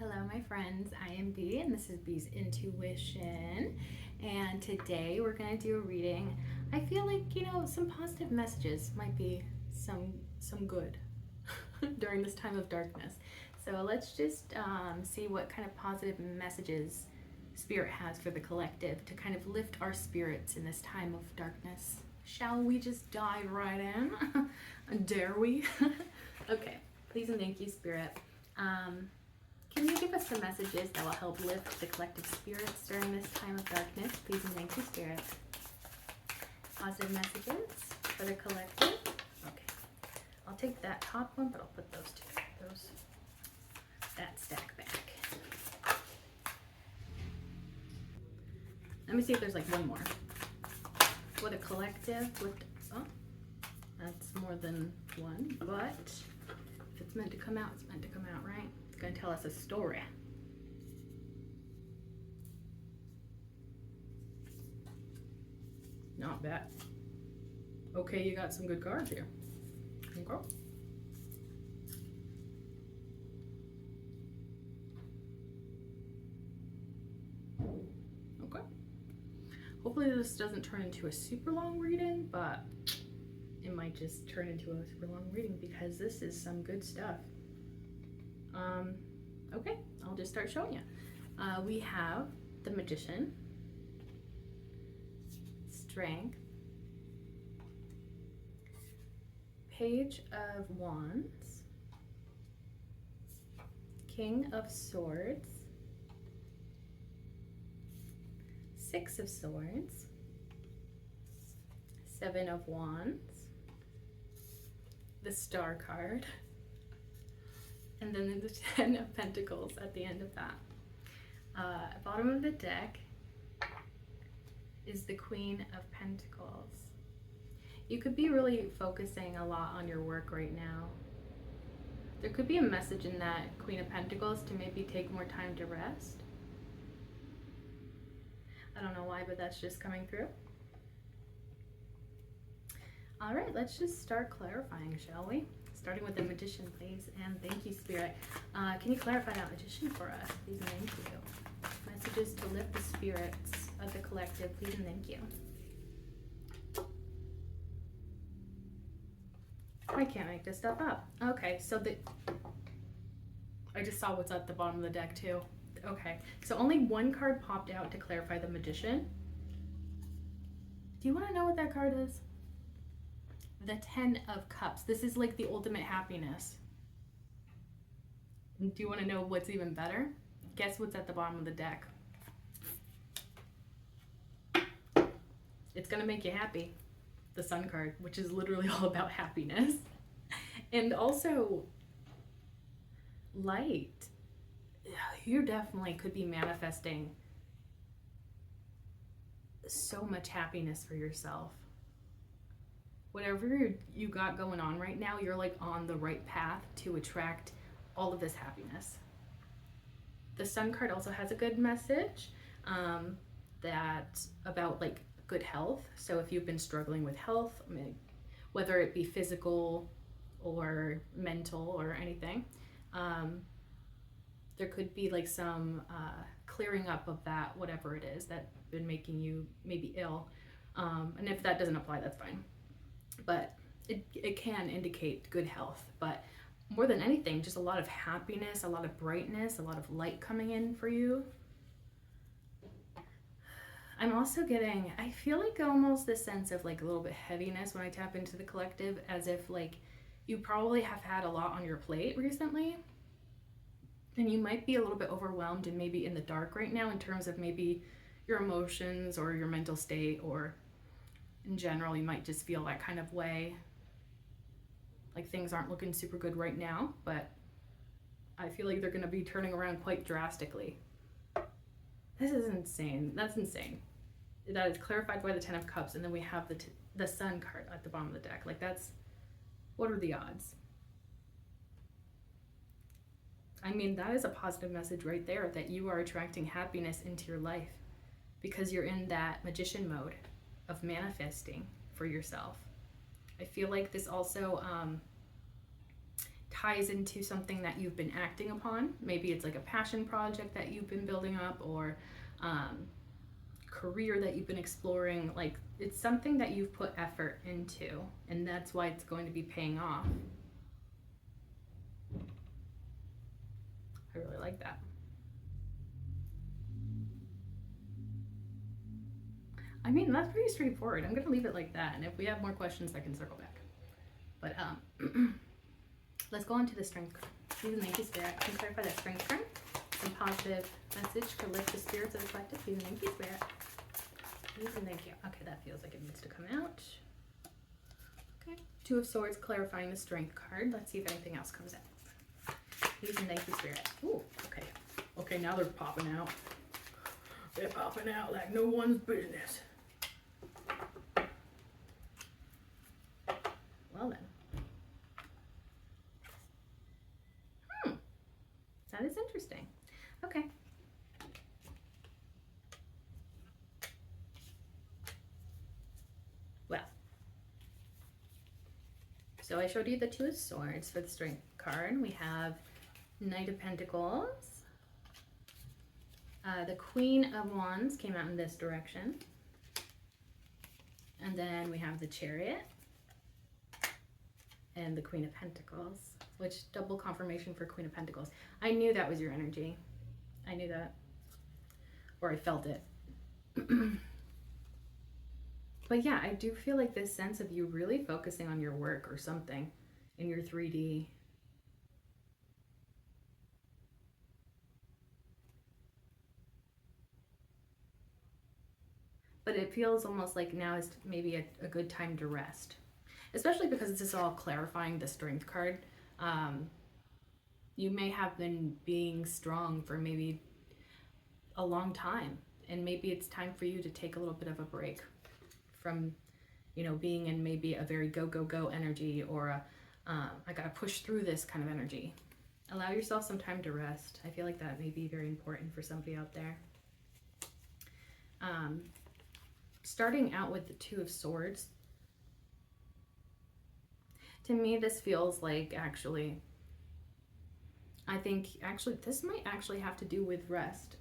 Hello, my friends. I am Bee, and this is Bee's Intuition. And today we're going to do a reading. I feel like, some positive messages might be some good during this time of darkness. So let's just see what kind of positive messages Spirit has for the collective to kind of lift our spirits in this time of darkness. Shall we just dive right in? Dare we? Okay. Please and thank you, Spirit. Can you give us some messages that will help lift the collective spirits during this time of darkness? Please and thank you, Spirit. Positive messages for the collective. Okay. I'll take that top one, but I'll put that stack back. Let me see if there's like one more. For the collective, that's more than one, but if it's meant to come out, it's meant to come out, right? It's going to tell us a story. Not bad. Okay, you got some good cards here. Okay. Okay. Hopefully this doesn't turn into a super long reading, but it might just turn into a super long reading because this is some good stuff. Okay, I'll just start showing you. We have the Magician, Strength, Page of Wands, King of Swords, Six of Swords, Seven of Wands, the Star card, and then the Ten of Pentacles at the end of that. Bottom of the deck is the Queen of Pentacles. You could be really focusing a lot on your work right now. There could be a message in that Queen of Pentacles to maybe take more time to rest. I don't know why, but that's just coming through. All right, let's just start clarifying, shall we? Starting with the Magician, please, and thank you, Spirit. Can you clarify that Magician for us, please and thank you? Messages to lift the spirits of the collective, please and thank you. I can't make this stuff up. Okay, so I just saw what's at the bottom of the deck too. Okay, so only one card popped out to clarify the Magician. Do you want to know what that card is? The Ten of Cups. This is like the ultimate happiness. Do you want to know what's even better? Guess what's at the bottom of the deck? It's going to make you happy. The Sun card, which is literally all about happiness. And also light. You definitely could be manifesting so much happiness for yourself. Whatever you got going on right now, you're like on the right path to attract all of this happiness. The Sun card also has a good message that about like good health. So if you've been struggling with health, I mean, whether it be physical or mental or anything, there could be like some clearing up of that, whatever it is that's been making you maybe ill. And if that doesn't apply, that's fine. But it can indicate good health. But more than anything, just a lot of happiness, a lot of brightness, a lot of light coming in for you. I'm also getting, I feel like almost this sense of like a little bit heaviness when I tap into the collective, as if like you probably have had a lot on your plate recently. And you might be a little bit overwhelmed and maybe in the dark right now in terms of maybe your emotions or your mental state, or in general, you might just feel that kind of way. Like things aren't looking super good right now, but I feel like they're going to be turning around quite drastically. This is insane. That's insane. That is clarified by the Ten of Cups, and then we have the Sun card at the bottom of the deck. Like what are the odds? I mean, that is a positive message right there, that you are attracting happiness into your life because you're in that Magician mode of manifesting for yourself. I feel like this also ties into something that you've been acting upon. Maybe it's like a passion project that you've been building up, or career that you've been exploring. Like, it's something that you've put effort into, and that's why it's going to be paying off. I really like that. I mean, that's pretty straightforward. I'm going to leave it like that, and if we have more questions, I can circle back. But let's go on to the strength card. Please and thank you, Spirit. Can you clarify that strength card? Some positive message to lift the spirits of the collective. Please and thank you, Spirit. Please and thank you. Okay, that feels like it needs to come out. Okay. Two of Swords, clarifying the strength card. Let's see if anything else comes out. Please and thank you, Spirit. Ooh, okay. Okay, now they're popping out. They're popping out like no one's business. Well then. That is interesting. Okay. Well. So I showed you the Two of Swords for the Strength card. We have Knight of Pentacles. The Queen of Wands came out in this direction. And then we have the Chariot. And the Queen of Pentacles, which double confirmation for Queen of Pentacles. I knew that was your energy. I knew that. Or I felt it. But yeah, I do feel like this sense of you really focusing on your work or something in your 3D. But it feels almost like now is maybe a good time to rest. Especially because this is all clarifying the strength card. You may have been being strong for maybe a long time, and maybe it's time for you to take a little bit of a break from, you know, being in maybe a very go, go, go energy, or a, I gotta push through this kind of energy. Allow yourself some time to rest. I feel like that may be very important for somebody out there. Starting out with the Two of Swords, to me, this feels like actually, I think actually this might actually have to do with rest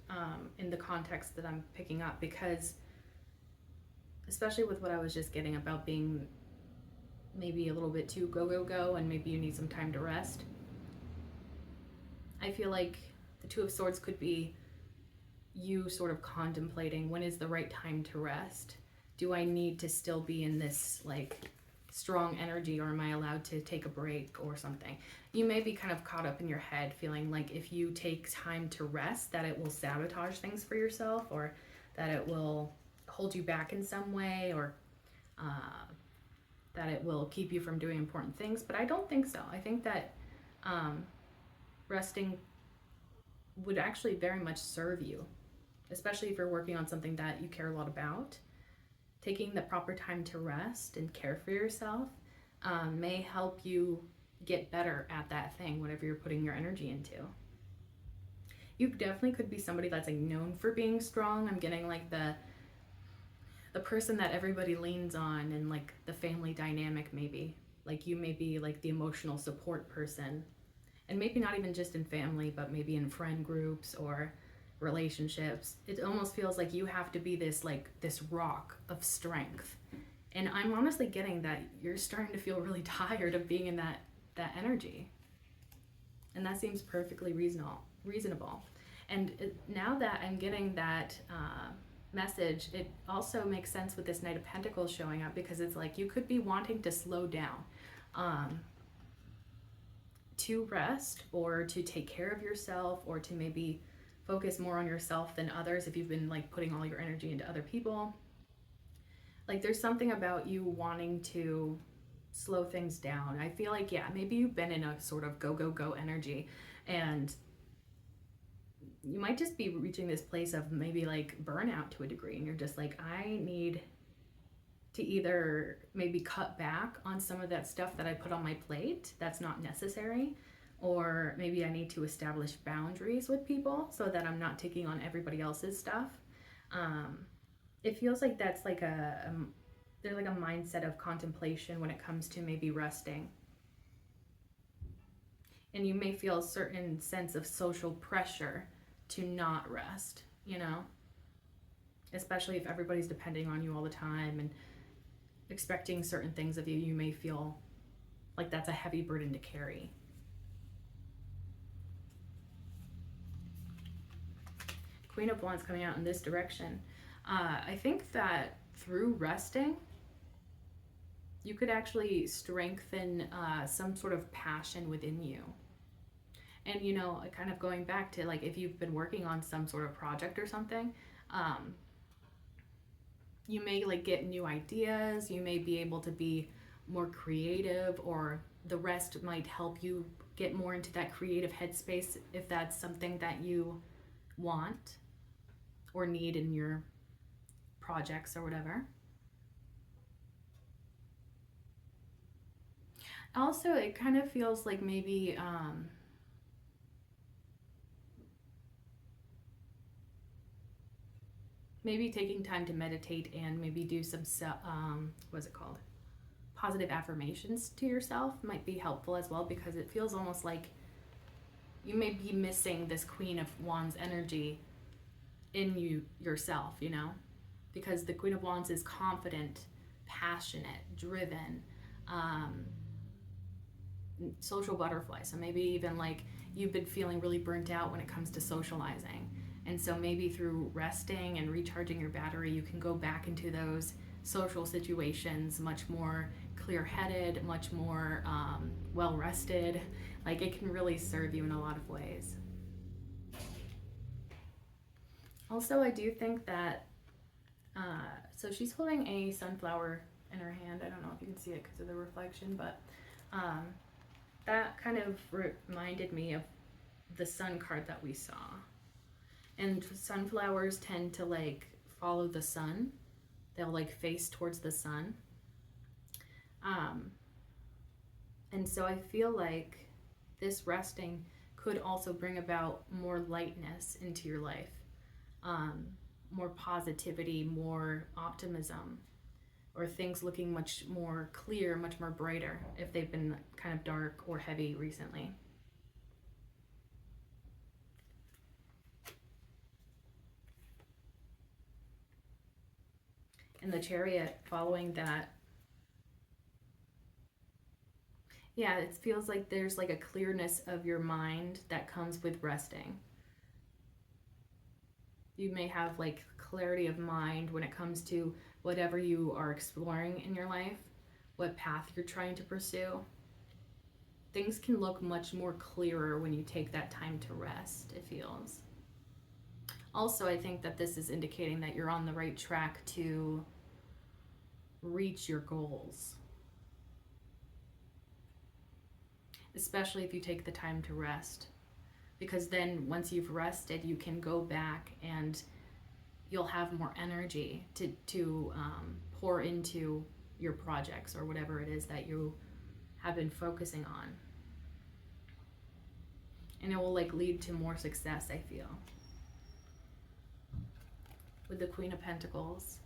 in the context that I'm picking up, because especially with what I was just getting about being maybe a little bit too go, go, go, and maybe you need some time to rest. I feel like the Two of Swords could be you sort of contemplating, when is the right time to rest? Do I need to still be in this like strong energy, or am I allowed to take a break or something? You may be kind of caught up in your head feeling like if you take time to rest that it will sabotage things for yourself, or that it will hold you back in some way, or that it will keep you from doing important things. But I don't think so. I think that resting would actually very much serve you, especially if you're working on something that you care a lot about. Taking the proper time to rest and care for yourself may help you get better at that thing, whatever you're putting your energy into. You definitely could be somebody that's like known for being strong. I'm getting like the person that everybody leans on, and like the family dynamic maybe. Like you may be like the emotional support person, and maybe not even just in family, but maybe in friend groups or relationships. It almost feels like you have to be this rock of strength. And I'm honestly getting that you're starting to feel really tired of being in that energy. And that seems perfectly reasonable. And now that I'm getting that message, it also makes sense with this Knight of Pentacles showing up, because it's like you could be wanting to slow down to rest, or to take care of yourself, or to maybe focus more on yourself than others if you've been like putting all your energy into other people. Like there's something about you wanting to slow things down. I feel like, yeah, maybe you've been in a sort of go, go, go energy, and you might just be reaching this place of maybe like burnout to a degree, and you're just like, I need to either maybe cut back on some of that stuff that I put on my plate that's not necessary, or maybe I need to establish boundaries with people so that I'm not taking on everybody else's stuff. It feels like that's like there's like a mindset of contemplation when it comes to maybe resting. And you may feel a certain sense of social pressure to not rest, you know? Especially if everybody's depending on you all the time and expecting certain things of you, you may feel like that's a heavy burden to carry. Queen of Wands coming out in this direction. I think that through resting, you could actually strengthen some sort of passion within you. And, you know, kind of going back to like if you've been working on some sort of project or something, you may like get new ideas, you may be able to be more creative, or the rest might help you get more into that creative headspace if that's something that you want or need in your projects or whatever. Also, it kind of feels like maybe maybe taking time to meditate and maybe do some what's it called, positive affirmations to yourself might be helpful as well, because it feels almost like you may be missing this Queen of Wands energy in you yourself, you know, because the Queen of Wands is confident, passionate, driven, social butterfly. So maybe even like you've been feeling really burnt out when it comes to socializing, and so maybe through resting and recharging your battery, you can go back into those social situations much more clear-headed, much more well-rested. Like it can really serve you in a lot of ways. Also, I do think that, so she's holding a sunflower in her hand. I don't know if you can see it because of the reflection, but that kind of reminded me of the sun card that we saw. And sunflowers tend to like follow the sun. They'll like face towards the sun. And so I feel like this resting could also bring about more lightness into your life, more positivity, more optimism, or things looking much more clear, much more brighter if they've been kind of dark or heavy recently. And the Chariot following that, yeah, it feels like there's like a clearness of your mind that comes with resting. You may have like clarity of mind when it comes to whatever you are exploring in your life, what path you're trying to pursue. Things can look much more clearer when you take that time to rest, it feels. Also, I think that this is indicating that you're on the right track to reach your goals, especially if you take the time to rest, because then once you've rested, you can go back and you'll have more energy to pour into your projects or whatever it is that you have been focusing on, and it will like lead to more success, I feel, with the Queen of Pentacles.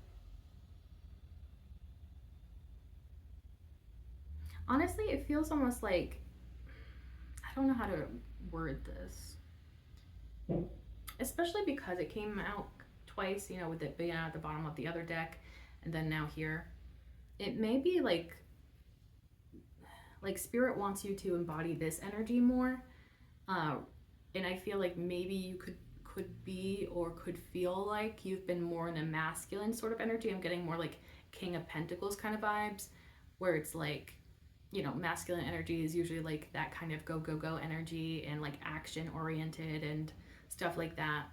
Honestly, it feels almost like, I don't know how to word this, especially because it came out twice, you know, with it being at the bottom of the other deck and then now here. It may be like Spirit wants you to embody this energy more, and I feel like maybe you could be or could feel like you've been more in a masculine sort of energy. I'm getting more like King of Pentacles kind of vibes, where it's like, you know, masculine energy is usually like that kind of go, go, go energy and like action oriented and stuff like that.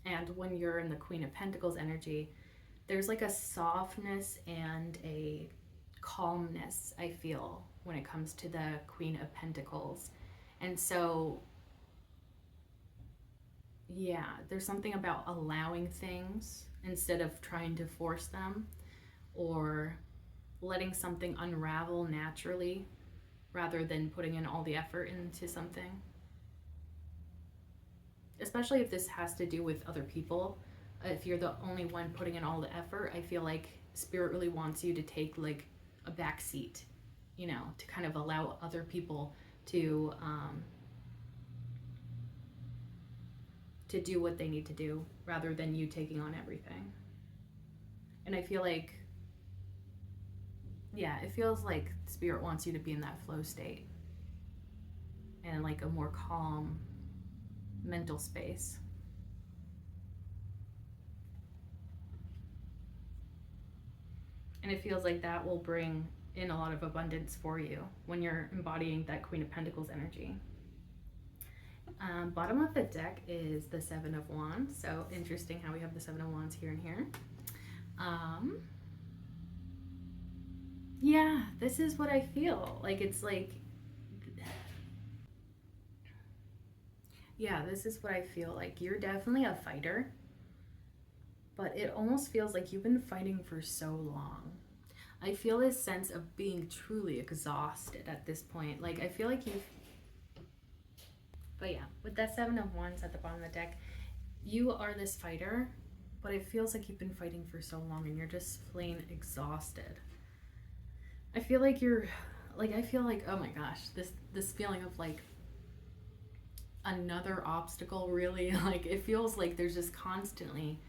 And when you're in the Queen of Pentacles energy, there's like a softness and a calmness, I feel, when it comes to the Queen of Pentacles. And so, yeah, there's something about allowing things instead of trying to force them, or letting something unravel naturally rather than putting in all the effort into something. Especially if this has to do with other people. If you're the only one putting in all the effort, I feel like Spirit really wants you to take like a back seat, you know, to kind of allow other people to do what they need to do rather than you taking on everything. And I feel like, yeah, it feels like Spirit wants you to be in that flow state and like a more calm mental space. And it feels like that will bring in a lot of abundance for you when you're embodying that Queen of Pentacles energy. Bottom of the deck is the Seven of Wands. So interesting how we have the Seven of Wands here and here. Yeah, this is what I feel. Like it's like, yeah, this is what I feel like. You're definitely a fighter, but it almost feels like you've been fighting for so long. I feel this sense of being truly exhausted at this point. Like I feel like you've, but yeah, with that Seven of Wands at the bottom of the deck, you are this fighter, but it feels like you've been fighting for so long and you're just plain exhausted. I feel like you're, like, I feel like, oh my gosh, this feeling of like another obstacle, really. Like it feels like there's just constantly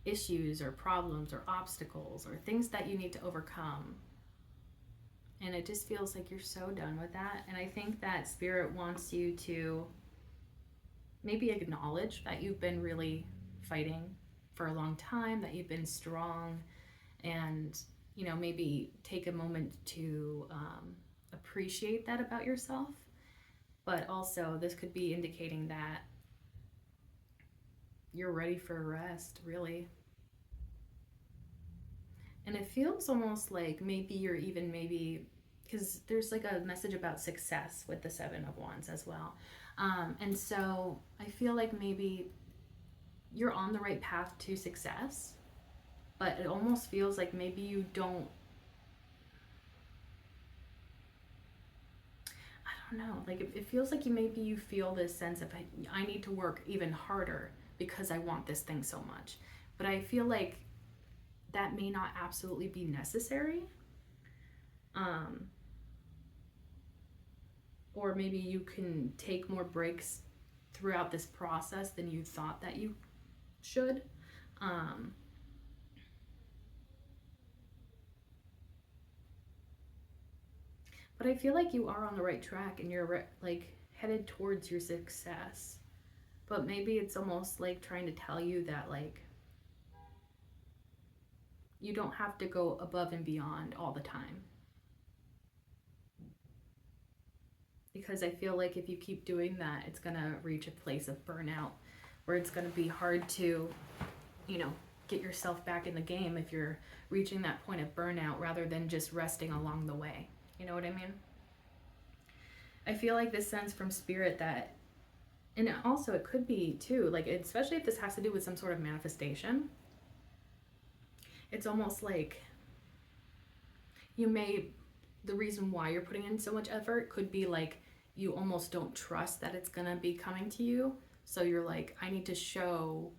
issues or problems or obstacles or things that you need to overcome. And it just feels like you're so done with that. And I think that Spirit wants you to maybe acknowledge that you've been really fighting for a long time, that you've been strong, and, you know, maybe take a moment to appreciate that about yourself. But also, this could be indicating that you're ready for a rest, really. And it feels almost like maybe you're even because there's like a message about success with the Seven of Wands as well. And so I feel like maybe you're on the right path to success, but it almost feels like maybe you don't, I don't know, like it feels like maybe you feel this sense of, I need to work even harder because I want this thing so much. But I feel like that may not absolutely be necessary. Or maybe you can take more breaks throughout this process than you thought that you should. But I feel like you are on the right track and you're like headed towards your success. But maybe it's almost like trying to tell you that like you don't have to go above and beyond all the time. Because I feel like if you keep doing that, it's going to reach a place of burnout where it's going to be hard to, you know, get yourself back in the game if you're reaching that point of burnout rather than just resting along the way. You know what I mean? I feel like this sense from Spirit that, and also it could be too, like, especially if this has to do with some sort of manifestation, it's almost like the reason why you're putting in so much effort could be like you almost don't trust that it's gonna be coming to you. So you're like, I need to show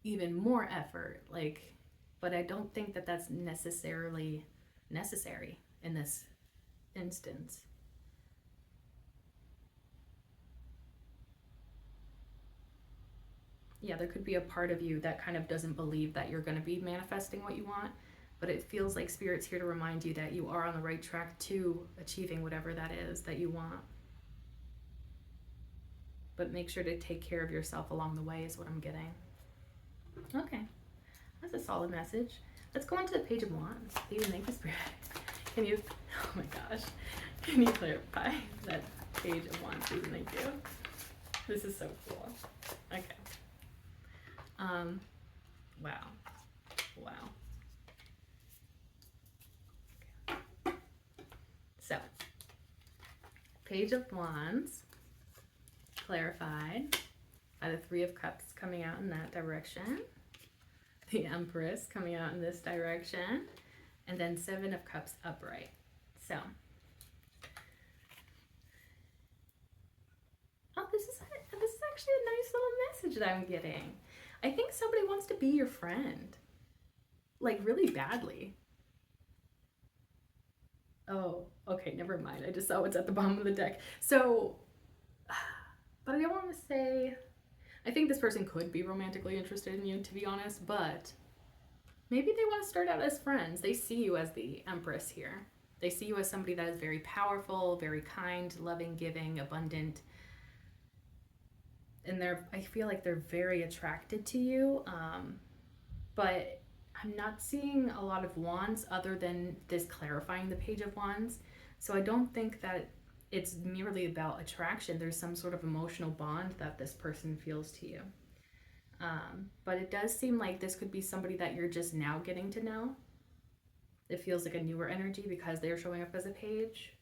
even more effort. Like, but I don't think that that's necessarily necessary in this instance. Yeah, there could be a part of you that kind of doesn't believe that you're going to be manifesting what you want, but it feels like Spirit's here to remind you that you are on the right track to achieving whatever that is that you want. But make sure to take care of yourself along the way is what I'm getting. Okay, that's a solid message. Let's go on to the Page of Wands. Thank you, Spirit. Can you, oh my gosh, can you clarify that Page of Wands? Please, thank you. This is so cool. Okay. Wow. Okay. So, Page of Wands clarified by the Three of Cups coming out in that direction, the Empress coming out in this direction, and then Seven of Cups upright. So, oh, this is actually a nice little message that I'm getting. I think somebody wants to be your friend, like really badly. Oh, okay, never mind. I just saw what's at the bottom of the deck. So, but I don't want to say. I think this person could be romantically interested in you, to be honest, but maybe they want to start out as friends. They see you as the Empress here. They see you as somebody that is very powerful, very kind, loving, giving, abundant. And I feel like they're very attracted to you. But I'm not seeing a lot of wands other than this clarifying the Page of Wands. So I don't think that it's merely about attraction. There's some sort of emotional bond that this person feels to you. But it does seem like this could be somebody that you're just now getting to know. It feels like a newer energy because they're showing up as a page.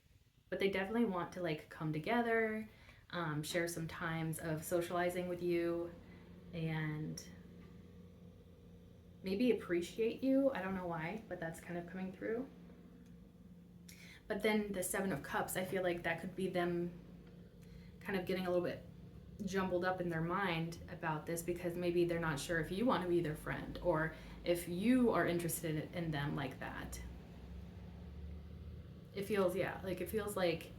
But they definitely want to like come together, share some times of socializing with you, and maybe appreciate you. I don't know why, but that's kind of coming through. But then the Seven of Cups, I feel like that could be them kind of getting a little bit jumbled up in their mind about this because maybe they're not sure if you want to be their friend or if you are interested in them like that. It feels, yeah, like it feels like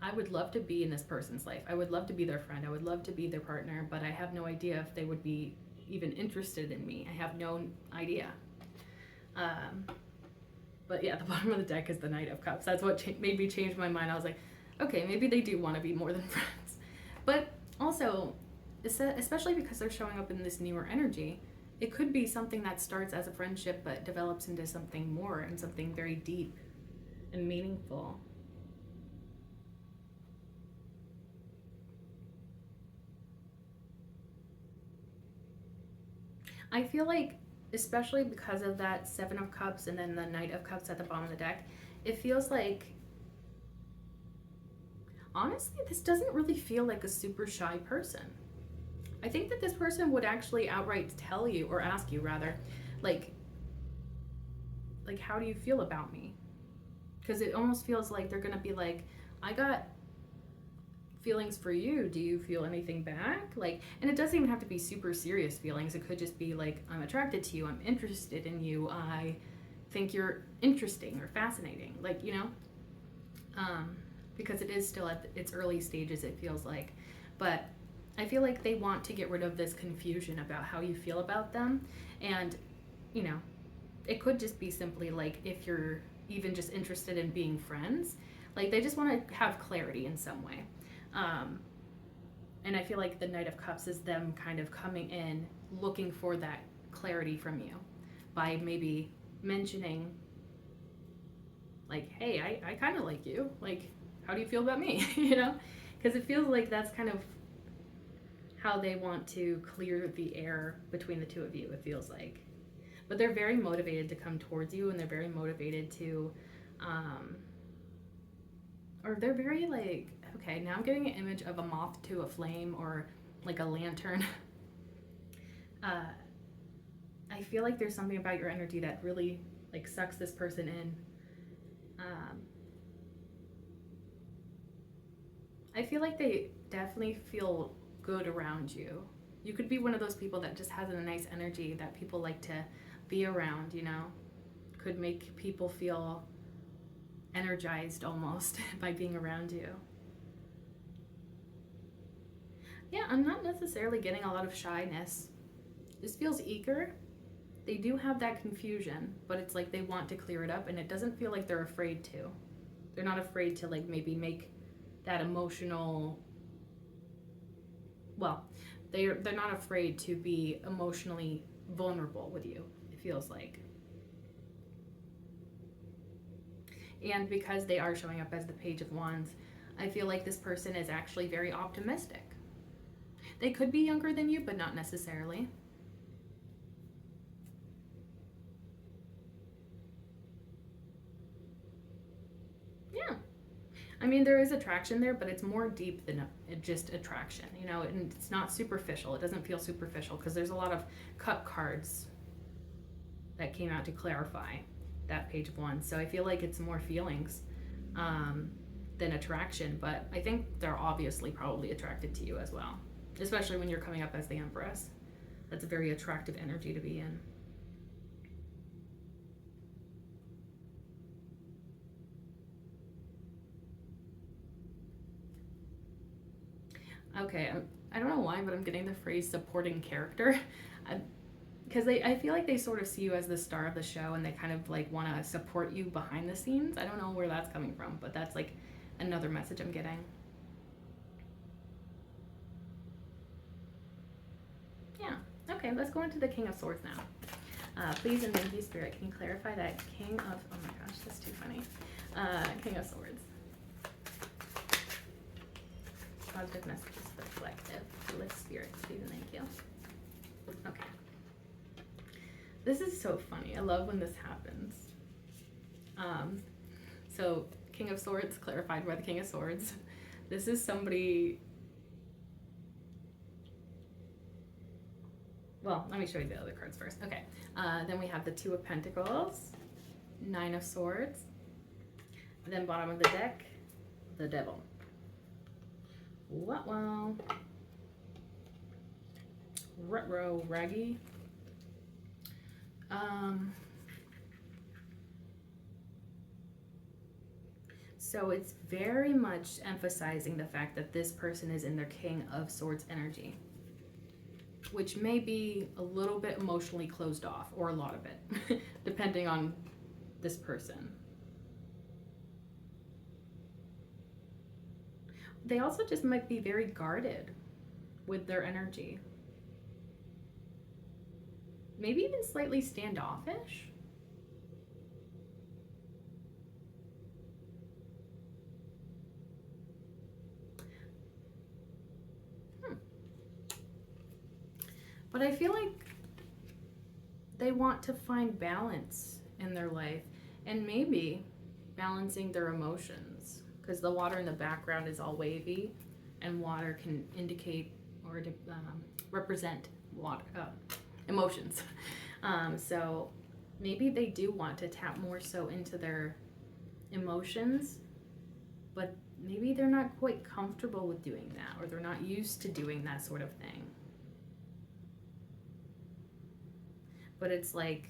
I would love to be in this person's life. I would love to be their friend. I would love to be their partner, but I have no idea if they would be even interested in me. I have no idea. But yeah, the bottom of the deck is the Knight of Cups. That's what made me change my mind. I was like, okay, maybe they do want to be more than friends. But also, especially because they're showing up in this newer energy, it could be something that starts as a friendship but develops into something more and something very deep and meaningful. I feel like, especially because of that Seven of Cups and then the Knight of Cups at the bottom of the deck, it feels like, honestly, this doesn't really feel like a super shy person. I think that this person would actually outright tell you, or ask you rather, like how do you feel about me? Because it almost feels like they're gonna be like, I got feelings for you. Do you feel anything back? Like, and it doesn't even have to be super serious feelings. It could just be like, I'm attracted to you. I'm interested in you. I think you're interesting or fascinating. Like, you know, because it is still at its early stages, it feels like. But I feel like they want to get rid of this confusion about how you feel about them. And, you know, it could just be simply like if you're even just interested in being friends, like they just want to have clarity in some way. Um, and I feel like the Knight of Cups is them kind of coming in looking for that clarity from you by maybe mentioning, like, hey, I kind of like you. Like, how do you feel about me? You know? Because it feels like that's kind of how they want to clear the air between the two of you, it feels like. But they're very motivated to come towards you and they're very motivated to, or they're very like, okay, now I'm getting an image of a moth to a flame or like a lantern. uh, I feel like there's something about your energy that really like sucks this person in. Um, I feel like they definitely feel good around you. You could be one of those people that just has a nice energy that people like to be around, you know? Could make people feel energized almost by being around you. Yeah, I'm not necessarily getting a lot of shyness. This feels eager. They do have that confusion, but it's like they want to clear it up and it doesn't feel like they're afraid to. They're not afraid to like maybe make that emotional, well, they're not afraid to be emotionally vulnerable with you, it feels like. And because they are showing up as the Page of Wands, I feel like this person is actually very optimistic. They could be younger than you, but not necessarily. Yeah. I mean, there is attraction there, but it's more deep than just attraction, you know, and it's not superficial. It doesn't feel superficial because there's a lot of cup cards that came out to clarify that Page of Wands. So I feel like it's more feelings than attraction, but I think they're obviously probably attracted to you as well, especially when you're coming up as the Empress. That's a very attractive energy to be in. Okay, I don't know why, but I'm getting the phrase supporting character. Because I feel like they sort of see you as the star of the show and they kind of like want to support you behind the scenes. I don't know where that's coming from, but that's like another message I'm getting. Yeah. Okay, let's go into the King of Swords now. Please and thank you, Spirit. Can you clarify that King of... Oh my gosh, that's too funny. King of Swords. Positive messages for the collective. Lift Spirit, please and thank you. Okay. This is so funny. I love when this happens. So, King of Swords, clarified by the King of Swords. This is somebody... Well, let me show you the other cards first. Okay. Then we have the Two of Pentacles, Nine of Swords, then bottom of the deck, the Devil. Wow. Retro Raggy. So it's very much emphasizing the fact that this person is in their King of Swords energy, which may be a little bit emotionally closed off, or a lot of it, depending on this person. They also just might be very guarded with their energy. Maybe even slightly standoffish. But I feel like they want to find balance in their life, and maybe balancing their emotions, because the water in the background is all wavy, and water can indicate or represent water emotions. So maybe they do want to tap more so into their emotions, but maybe they're not quite comfortable with doing that, or they're not used to doing that sort of thing. But it's like,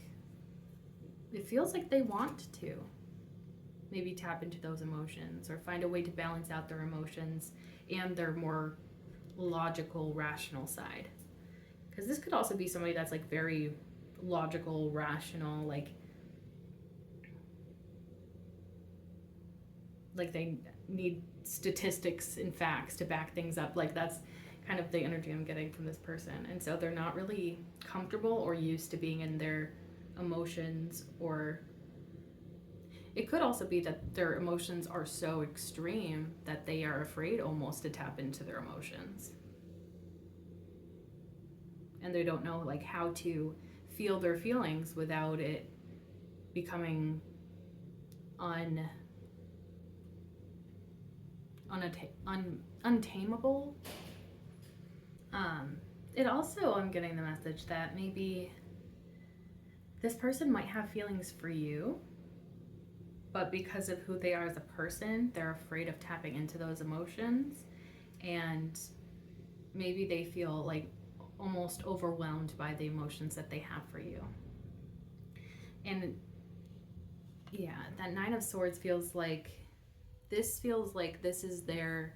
it feels like they want to maybe tap into those emotions or find a way to balance out their emotions and their more logical, rational side. Because this could also be somebody that's like very logical, rational, like they need statistics and facts to back things up. Like that's kind of the energy I'm getting from this person. And so they're not really comfortable or used to being in their emotions, or it could also be that their emotions are so extreme that they are afraid almost to tap into their emotions. And they don't know like how to feel their feelings without it becoming untamable. It also, I'm getting the message that maybe this person might have feelings for you, but because of who they are as a person, they're afraid of tapping into those emotions, and maybe they feel like almost overwhelmed by the emotions that they have for you. And yeah, that Nine of Swords feels like this is their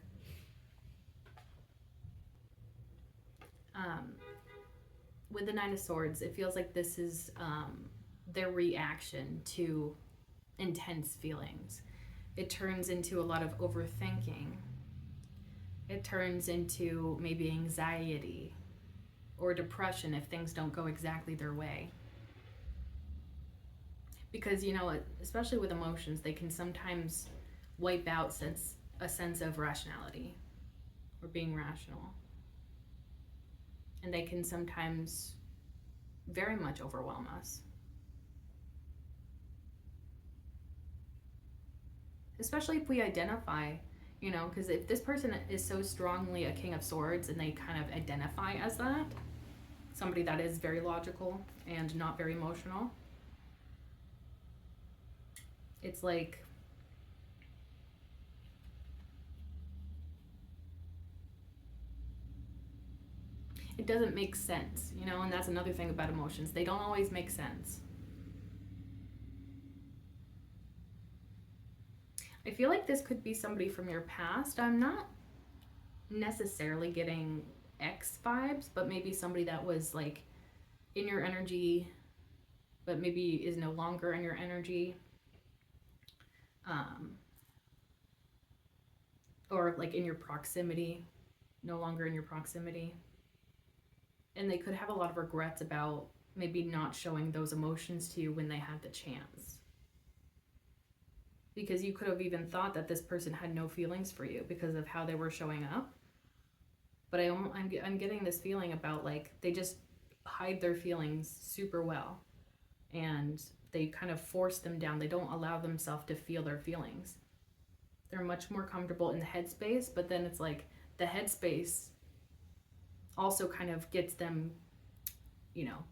with the Nine of Swords, it feels like this is their reaction to intense feelings. It turns into a lot of overthinking. It turns into maybe anxiety or depression if things don't go exactly their way. Because, you know, especially with emotions, they can sometimes wipe out a sense of rationality or being rational. And they can sometimes very much overwhelm us. Especially if we identify, you know, because if this person is so strongly a King of Swords and they kind of identify as that, somebody that is very logical and not very emotional, it's like it doesn't make sense, you know, and that's another thing about emotions. They don't always make sense. I feel like this could be somebody from your past. I'm not necessarily getting X vibes, but maybe somebody that was like in your energy, but maybe is no longer in your energy. Um, or like in your proximity, no longer in your proximity. And they could have a lot of regrets about maybe not showing those emotions to you when they had the chance. Because you could have even thought that this person had no feelings for you because of how they were showing up. But I'm getting this feeling about like they just hide their feelings super well. And they kind of force them down. They don't allow themselves to feel their feelings. They're much more comfortable in the headspace, but then it's like the headspace also kind of gets them, you know,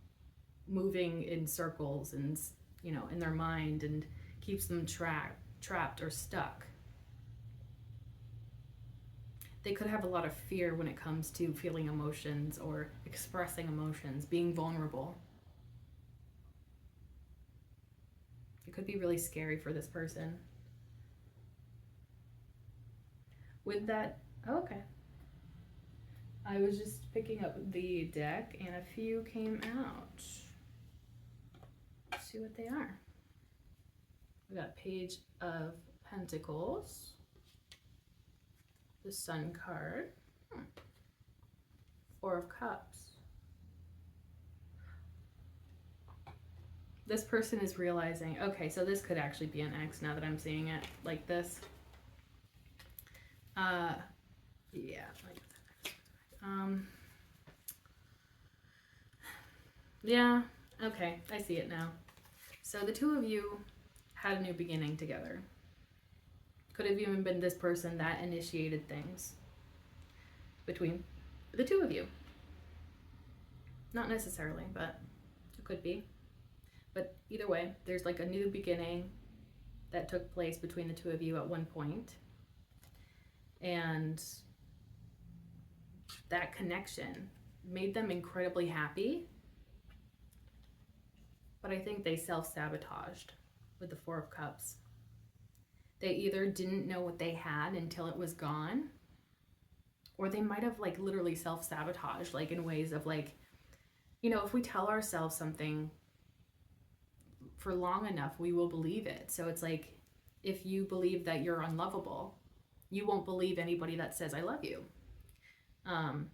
moving in circles and, you know, in their mind, and keeps them trapped or stuck. They could have a lot of fear when it comes to feeling emotions or expressing emotions, being vulnerable. It could be really scary for this person. With that, oh, okay. I was just picking up the deck and a few came out. Let's see what they are. We got Page of Pentacles, the Sun card, Four of Cups. This person is realizing, okay, so this could actually be an ex now that I'm seeing it like this. Yeah. Yeah, okay, I see it now. So the two of you had a new beginning together. Could have even been this person that initiated things between the two of you. Not necessarily, but it could be. But either way, there's like a new beginning that took place between the two of you at one point. And that connection made them incredibly happy. But I think they self-sabotaged with the Four of Cups. They either didn't know what they had until it was gone, or they might have like literally self-sabotaged, like in ways of like, you know, if we tell ourselves something for long enough, we will believe it. So it's like, if you believe that you're unlovable, you won't believe anybody that says I love you. And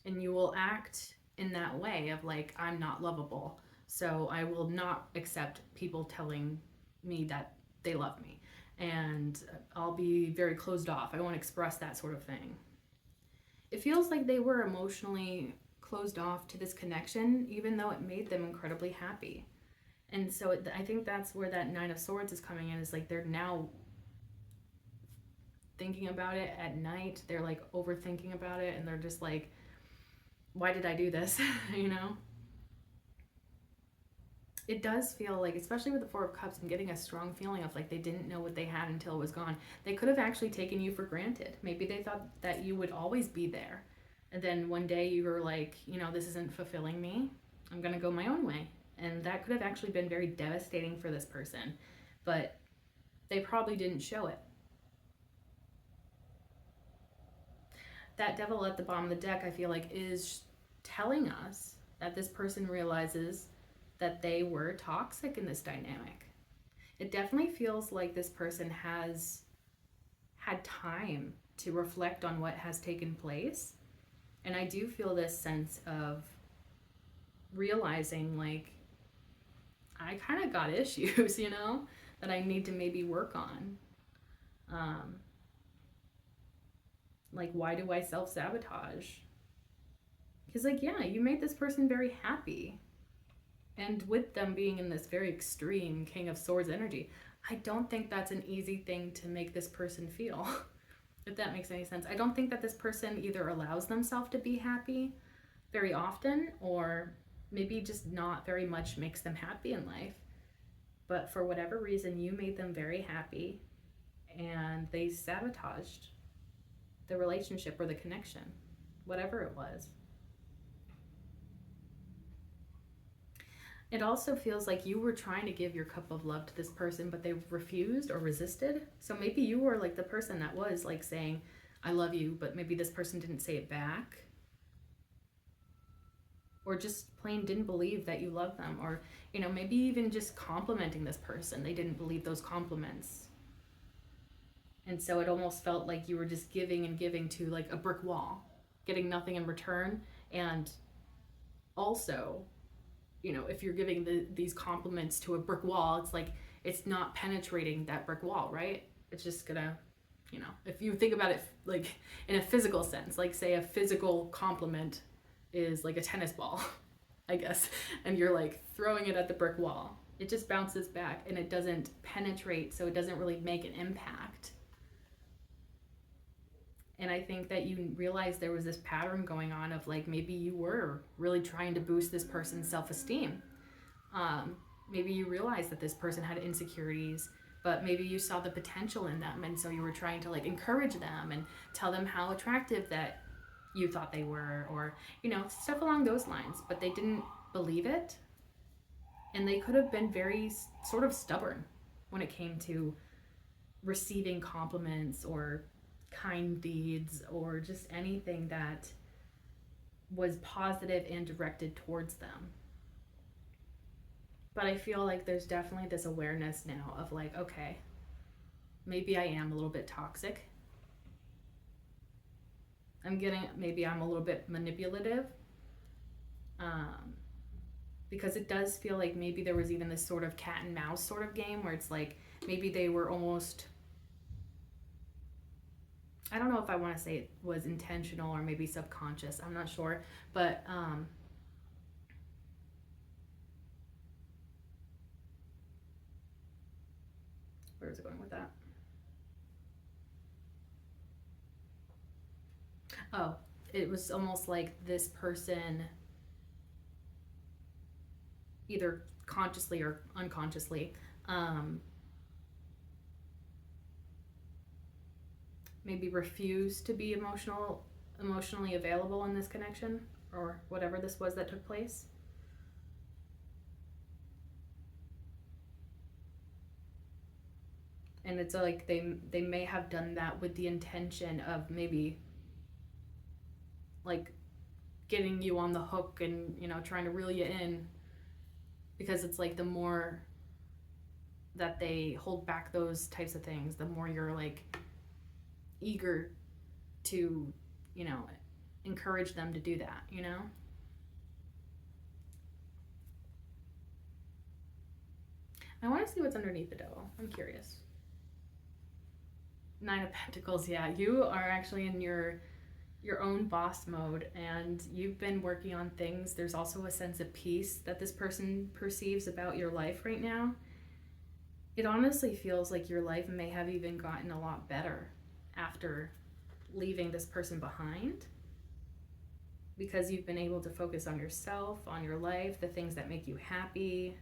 you will act in that way of like, I'm not lovable, so I will not accept people telling me that they love me, and I'll be very closed off. I won't express that sort of thing. It feels like they were emotionally closed off to this connection, even though it made them incredibly happy. And so I think that's where that Nine of Swords is coming in, is like they're now thinking about it at night. They're like overthinking about it, and they're just like, why did I do this? You know? It does feel like, especially with the Four of Cups, I'm getting a strong feeling of like they didn't know what they had until it was gone. They could have actually taken you for granted. Maybe they thought that you would always be there. And then one day you were like, you know, this isn't fulfilling me. I'm going to go my own way. And that could have actually been very devastating for this person. But they probably didn't show it. That Devil at the bottom of the deck, I feel like, is telling us that this person realizes that they were toxic in this dynamic. It definitely feels like this person has had time to reflect on what has taken place. And I do feel this sense of realizing, like, I kind of got issues, you know, that I need to maybe work on. Like, why do I self-sabotage? Because, like, yeah, you made this person very happy. And with them being in this very extreme King of Swords energy, I don't think that's an easy thing to make this person feel, if that makes any sense. I don't think that this person either allows themselves to be happy very often, or maybe just not very much makes them happy in life. But for whatever reason, you made them very happy, and they sabotaged the relationship or the connection, whatever it was. It also feels like you were trying to give your cup of love to this person, but they refused or resisted. So maybe you were like the person that was like saying, I love you, but maybe this person didn't say it back. Or just plain didn't believe that you love them. Or, you know, maybe even just complimenting this person. They didn't believe those compliments. And so it almost felt like you were just giving and giving to like a brick wall, getting nothing in return. And also, you know, if you're giving these compliments to a brick wall, it's like it's not penetrating that brick wall, right? It's just gonna, you know, if you think about it like in a physical sense, like say a physical compliment is like a tennis ball, I guess, and you're like throwing it at the brick wall. It just bounces back and it doesn't penetrate, so it doesn't really make an impact. And I think that you realized there was this pattern going on of like maybe you were really trying to boost this person's self-esteem. Maybe you realized that this person had insecurities, but maybe you saw the potential in them, and so you were trying to like encourage them and tell them how attractive that you thought they were, or you know, stuff along those lines. But they didn't believe it, and they could have been very sort of stubborn when it came to receiving compliments or kind deeds or just anything that was positive and directed towards them. But I feel like there's definitely this awareness now of like, okay, maybe I am a little bit toxic. Maybe I'm a little bit manipulative. Because it does feel like maybe there was even this sort of cat and mouse sort of game where it's like maybe they were almost, I don't know if I want to say it was intentional or maybe subconscious. I'm not sure. But where is it going with that? Oh, it was almost like this person, either consciously or unconsciously, maybe refused to be emotionally available in this connection or whatever this was that took place. And it's like they may have done that with the intention of maybe like getting you on the hook and, you know, trying to reel you in, because it's like the more that they hold back those types of things, the more you're like eager to, you know, encourage them to do that, you know? I want to see what's underneath the devil. I'm curious. 9 of Pentacles, yeah. You are actually in your own boss mode, and you've been working on things. There's also a sense of peace that this person perceives about your life right now. It honestly feels like your life may have even gotten a lot better after leaving this person behind, because you've been able to focus on yourself, on your life, the things that make you happy,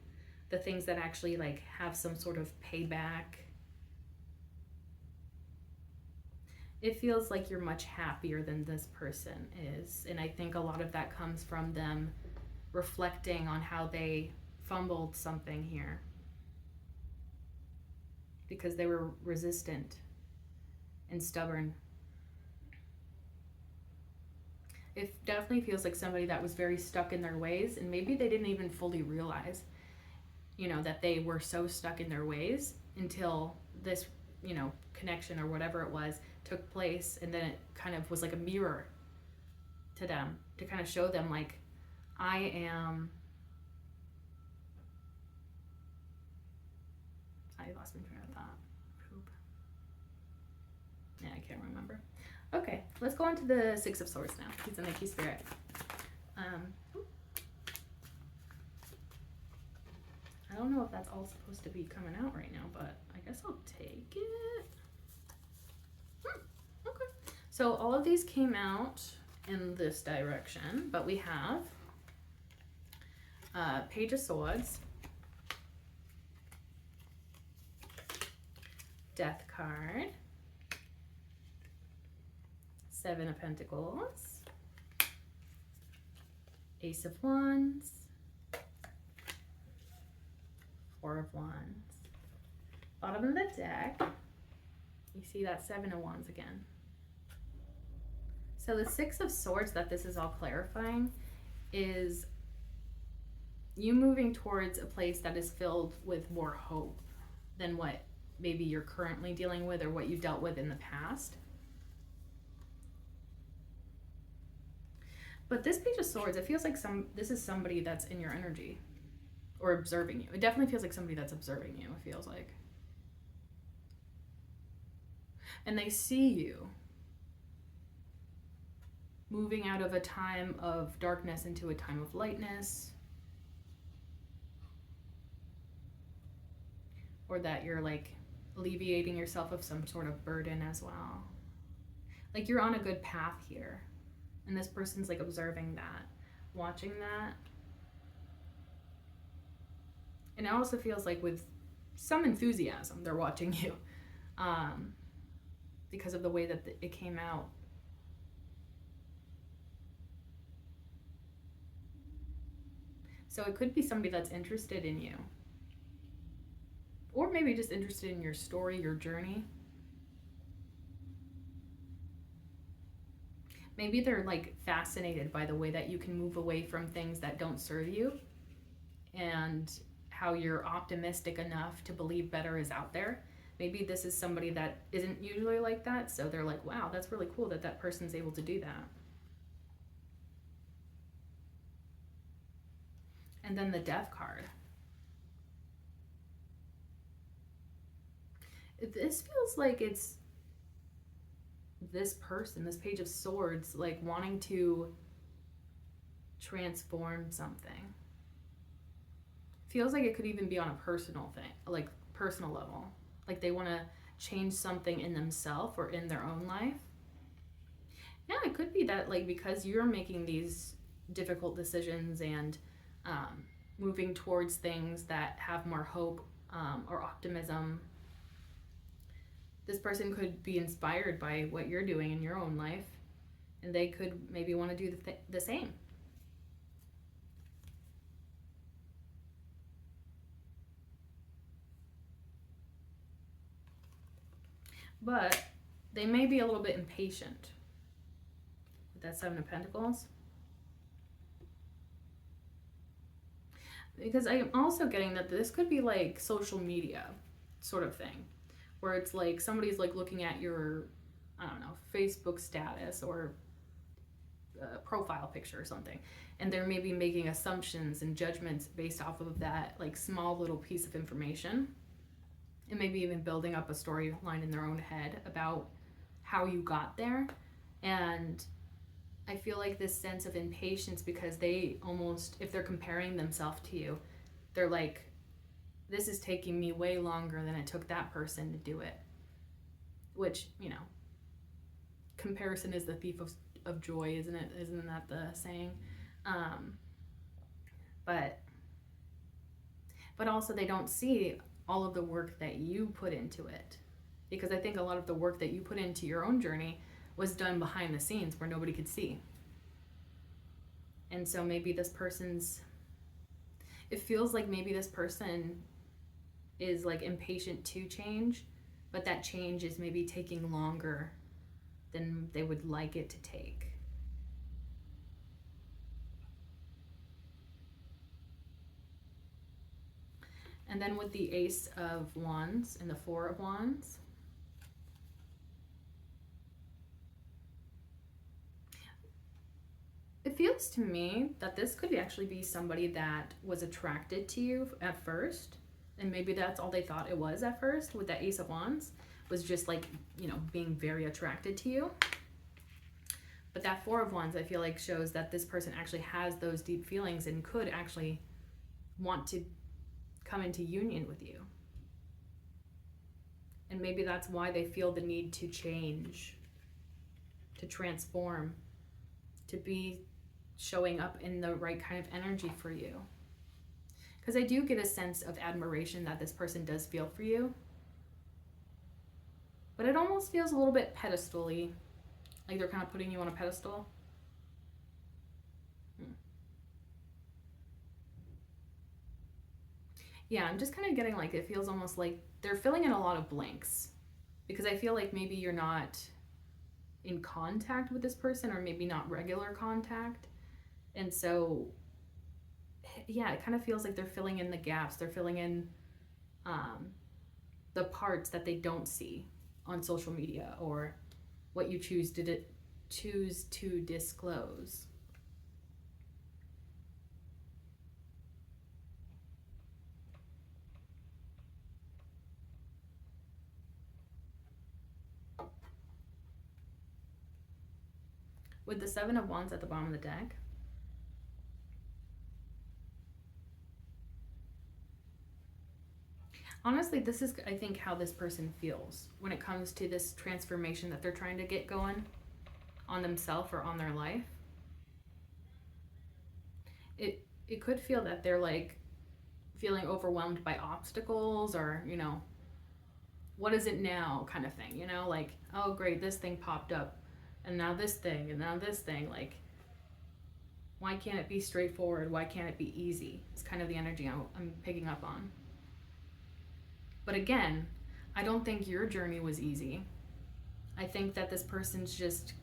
the things that actually like have some sort of payback. It feels like you're much happier than this person is, and I think a lot of that comes from them reflecting on how they fumbled something here, because they were resistant and stubborn. It definitely feels like somebody that was very stuck in their ways, and maybe they didn't even fully realize, you know, that they were so stuck in their ways until this, you know, connection or whatever it was took place, and then it kind of was like a mirror to them to kind of show them like, I lost my train of thought. Poop. Yeah, I can't remember. Okay, let's go on to the 6 of Swords now. He's in the key spirit. I don't know if that's all supposed to be coming out right now, but I guess I'll take it. Okay. So all of these came out in this direction, but we have Page of Swords, Death card, 7 of Pentacles, Ace of Wands, Four of Wands. Bottom of the deck, you see that Seven of Wands again. So the Six of Swords that this is all clarifying is you moving towards a place that is filled with more hope than what maybe you're currently dealing with or what you dealt with in the past. But this Page of Swords, it feels like this is somebody that's in your energy or observing you. It definitely feels like somebody that's observing you, it feels like. And they see you moving out of a time of darkness into a time of lightness. Or that you're like alleviating yourself of some sort of burden as well. Like you're on a good path here. And this person's like observing that, watching that. And it also feels like with some enthusiasm, they're watching you. Because of the way that it came out. So it could be somebody that's interested in you. Or maybe just interested in your story, your journey. Maybe they're like fascinated by the way that you can move away from things that don't serve you and how you're optimistic enough to believe better is out there. Maybe this is somebody that isn't usually like that, so they're like, wow, that's really cool that that person's able to do that. And then the Death card. This feels like it's this person, this Page of Swords, like wanting to transform something. Feels like it could even be on a personal thing, like personal level. Like they want to change something in themselves or in their own life. Yeah, it could be that like because you're making these difficult decisions and moving towards things that have more hope or optimism, this person could be inspired by what you're doing in your own life, and they could maybe want to do the same. But they may be a little bit impatient with that Seven of Pentacles. Because I am also getting that this could be like social media sort of thing, where it's like somebody's like looking at your, I don't know, Facebook status or profile picture or something, and they're maybe making assumptions and judgments based off of that like small little piece of information, and maybe even building up a storyline in their own head about how you got there. And I feel like this sense of impatience, because they almost, if they're comparing themselves to you, they're like, this is taking me way longer than it took that person to do it. Which, you know, comparison is the thief of joy, isn't it? Isn't that the saying? But also they don't see all of the work that you put into it. Because I think a lot of the work that you put into your own journey was done behind the scenes where nobody could see. And so maybe this person's, it feels like maybe this person is like impatient to change, but that change is maybe taking longer than they would like it to take. And then with the Ace of Wands and the Four of Wands, it feels to me that this could actually be somebody that was attracted to you at first, and maybe that's all they thought it was at first with that Ace of Wands, was just like, you know, being very attracted to you. But that Four of Wands, I feel like, shows that this person actually has those deep feelings and could actually want to come into union with you. And maybe that's why they feel the need to change, to transform, to be showing up in the right kind of energy for you. Because I do get a sense of admiration that this person does feel for you. But it almost feels a little bit pedestal-y. Like they're kind of putting you on a pedestal. Yeah, I'm just kind of getting like, it feels almost like they're filling in a lot of blanks because I feel like maybe you're not in contact with this person, or maybe not regular contact. And so, yeah, it kind of feels like they're filling in the gaps. They're filling in um, the parts that they don't see on social media, or what you choose to disclose. With the Seven of Wands at the bottom of the deck, honestly, this is, I think, how this person feels when it comes to this transformation that they're trying to get going on themselves or on their life. It could feel that they're like feeling overwhelmed by obstacles, or, what is it now kind of thing, like, oh great, this thing popped up, and now this thing, and now this thing, like, why can't it be straightforward? Why can't it be easy? It's kind of the energy I'm picking up on. But again, I don't think your journey was easy. I think that this person's just,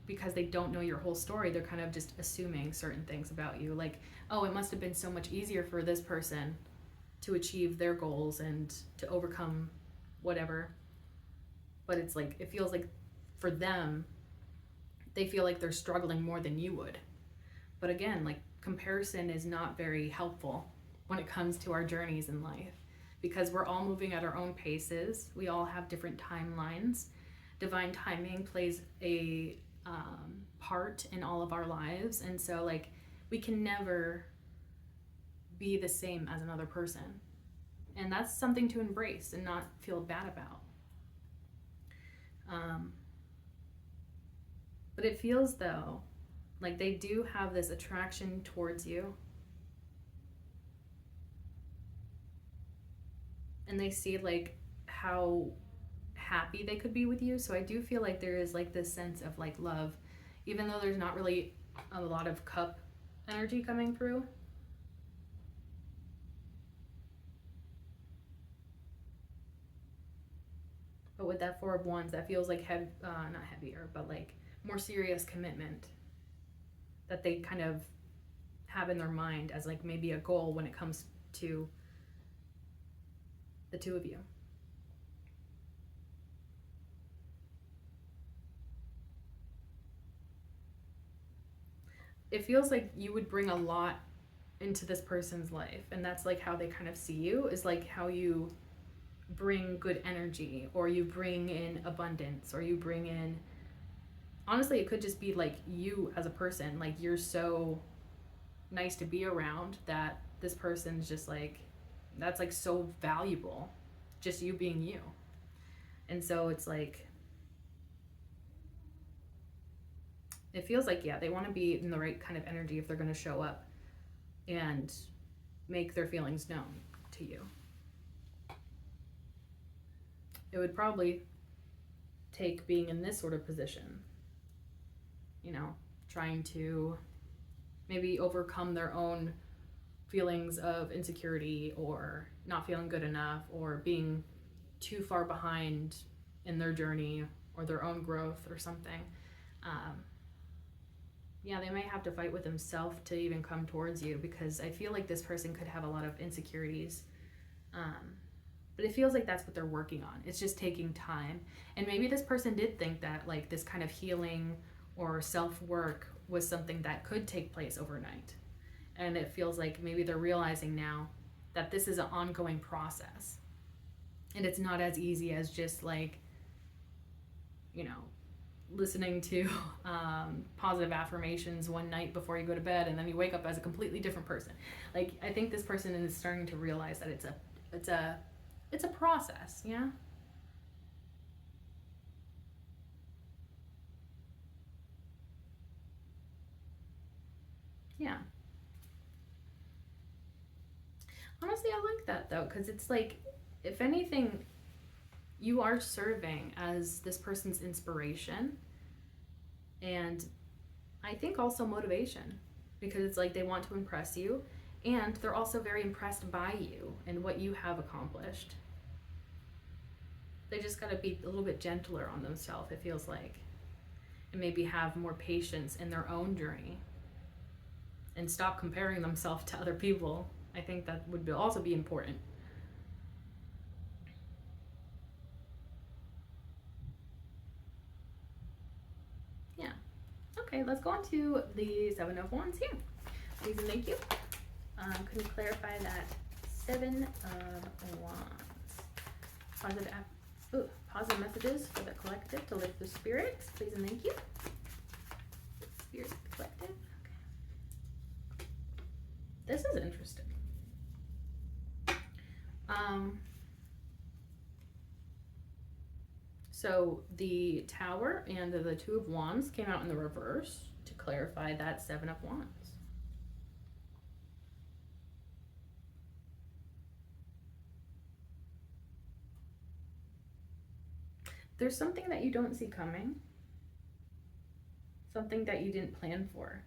because they don't know your whole story, they're kind of just assuming certain things about you. Like, oh, it must have been so much easier for this person to achieve their goals and to overcome whatever. But it's like, it feels like for them, they feel like they're struggling more than you would. But again, like, comparison is not very helpful when it comes to our journeys in life, because we're all moving at our own paces. We all have different timelines. Divine timing plays a part in all of our lives. And so, like, we can never be the same as another person. And that's something to embrace and not feel bad about. But it feels, though, like they do have this attraction towards you. And they see, like, how happy they could be with you. So I do feel like there is, like, this sense of, like, love, even though there's not really a lot of cup energy coming through. But with that Four of Wands, that feels like not heavier, but like more serious commitment that they kind of have in their mind as, like, maybe a goal when it comes to the two of you. It feels like you would bring a lot into this person's life, and that's like how they kind of see you, is like how you bring good energy, or you bring in abundance, or you bring in, honestly, it could just be like you as a person, like you're so nice to be around that this person's just like, that's like so valuable, just you being you. And so it's like, it feels like, yeah, they want to be in the right kind of energy if they're going to show up and make their feelings known to you. It would probably take being in this sort of position, trying to maybe overcome their own feelings of insecurity, or not feeling good enough, or being too far behind in their journey or their own growth or something. Yeah, they may have to fight with themselves to even come towards you, because I feel like this person could have a lot of insecurities. But it feels like that's what they're working on. It's just taking time. And maybe this person did think that, like, this kind of healing or self-work was something that could take place overnight. And it feels like maybe they're realizing now that this is an ongoing process. And it's not as easy as just, like, listening to positive affirmations one night before you go to bed, and then you wake up as a completely different person. Like, I think this person is starting to realize that it's a process, yeah? Yeah. Honestly, I like that, though, because it's like, if anything, you are serving as this person's inspiration, and I think also motivation, because it's like they want to impress you, And they're also very impressed by you and what you have accomplished. They just got to be a little bit gentler on themselves, it feels like, and maybe have more patience in their own journey and stop comparing themselves to other people. I think that would also be important. Yeah. Okay, let's go on to the Seven of Wands here. Please and thank you. Can you clarify that Seven of Wands? Positive messages for the collective to lift the spirits. Please and thank you. Spirit collective. Okay. This is interesting. So the Tower and the Two of Wands came out in the reverse to clarify that Seven of Wands. There's something that you don't see coming. Something that you didn't plan for.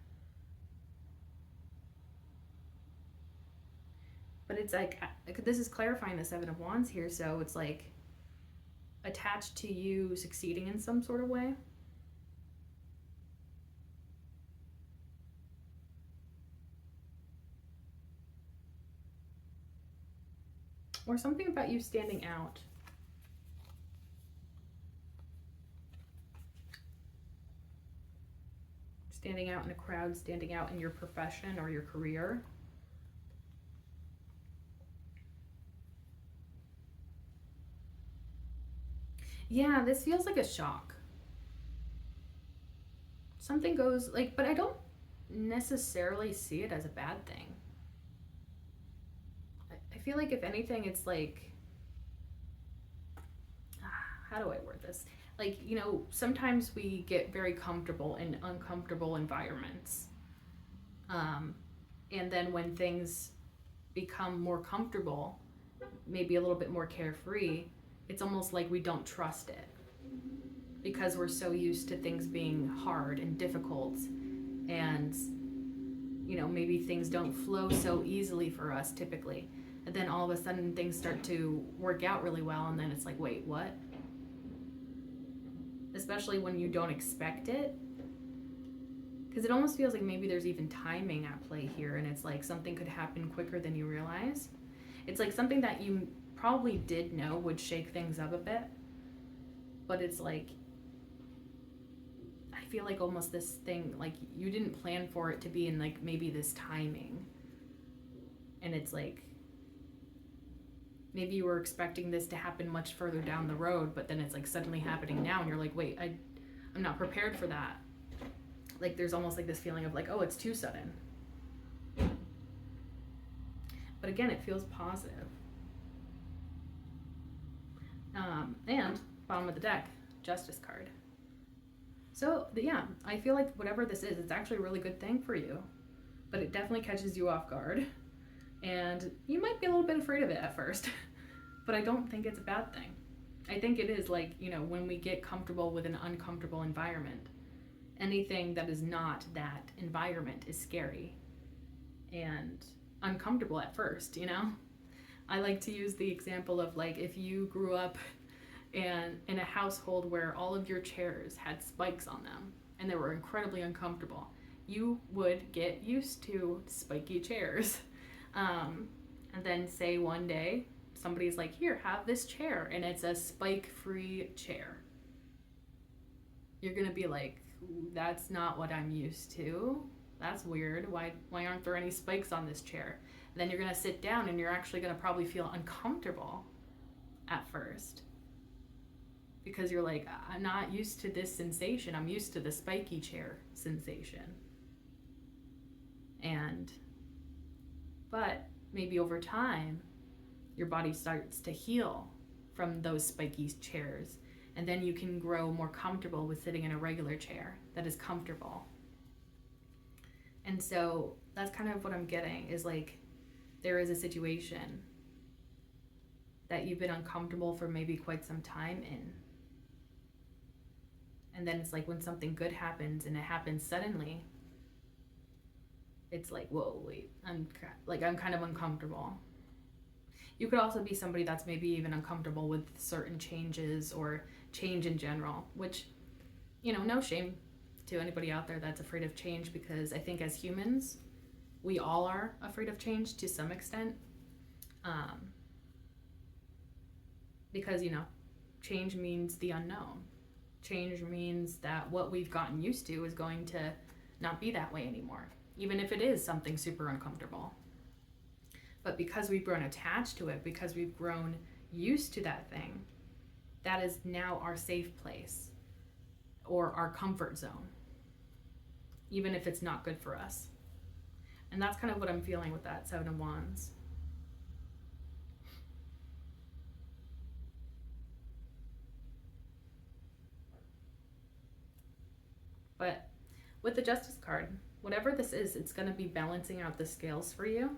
But it's like, this is clarifying the Seven of Wands here, so it's like attached to you succeeding in some sort of way. Or something about you standing out. Standing out in a crowd, standing out in your profession or your career. Yeah, this feels like a shock. Something goes like, but I don't necessarily see it as a bad thing. I feel like if anything, it's like, how do I word this? Like, you know, sometimes we get very comfortable in uncomfortable environments. And then when things become more comfortable, maybe a little bit more carefree, it's almost like we don't trust it because we're so used to things being hard and difficult, and you know, maybe things don't flow so easily for us typically, and then all of a sudden things start to work out really well, and then it's like, wait, what? Especially when you don't expect it, because it almost feels like maybe there's even timing at play here, and it's like something could happen quicker than you realize. It's like something that you probably did know would shake things up a bit, but it's like, I feel like almost this thing, like you didn't plan for it to be in like maybe this timing, and it's like maybe you were expecting this to happen much further down the road, but then it's like suddenly happening now, and you're like, wait, I'm not prepared for that. Like there's almost like this feeling of like, oh, it's too sudden. But again, it feels positive. And bottom of the deck, Justice card. So yeah, I feel like whatever this is, it's actually a really good thing for you, but it definitely catches you off guard, and you might be a little bit afraid of it at first, but I don't think it's a bad thing. I think it is like, you know, when we get comfortable with an uncomfortable environment, anything that is not that environment is scary and uncomfortable at first, you know? I like to use the example of like if you grew up and in a household where all of your chairs had spikes on them and they were incredibly uncomfortable, you would get used to spiky chairs. And then say one day somebody's like, here, have this chair, and it's a spike-free chair. You're gonna be like, that's not what I'm used to. That's weird. Why aren't there any spikes on this chair? And then you're gonna sit down and you're actually gonna probably feel uncomfortable at first, because you're like, I'm not used to this sensation. I'm used to the spiky chair sensation. But maybe over time, your body starts to heal from those spiky chairs, and then you can grow more comfortable with sitting in a regular chair that is comfortable. And so that's kind of what I'm getting, is like, there is a situation that you've been uncomfortable for maybe quite some time in. And then it's like when something good happens and it happens suddenly, it's like, whoa, wait, I'm kind of uncomfortable. You could also be somebody that's maybe even uncomfortable with certain changes or change in general, which, no shame to anybody out there that's afraid of change, because I think as humans, we all are afraid of change to some extent. Because, change means the unknown. Change means that what we've gotten used to is going to not be that way anymore, even if it is something super uncomfortable. But because we've grown attached to it, because we've grown used to that thing, that is now our safe place or our comfort zone, even if it's not good for us. And that's kind of what I'm feeling with that Seven of Wands. But with the Justice card, whatever this is, it's going to be balancing out the scales for you.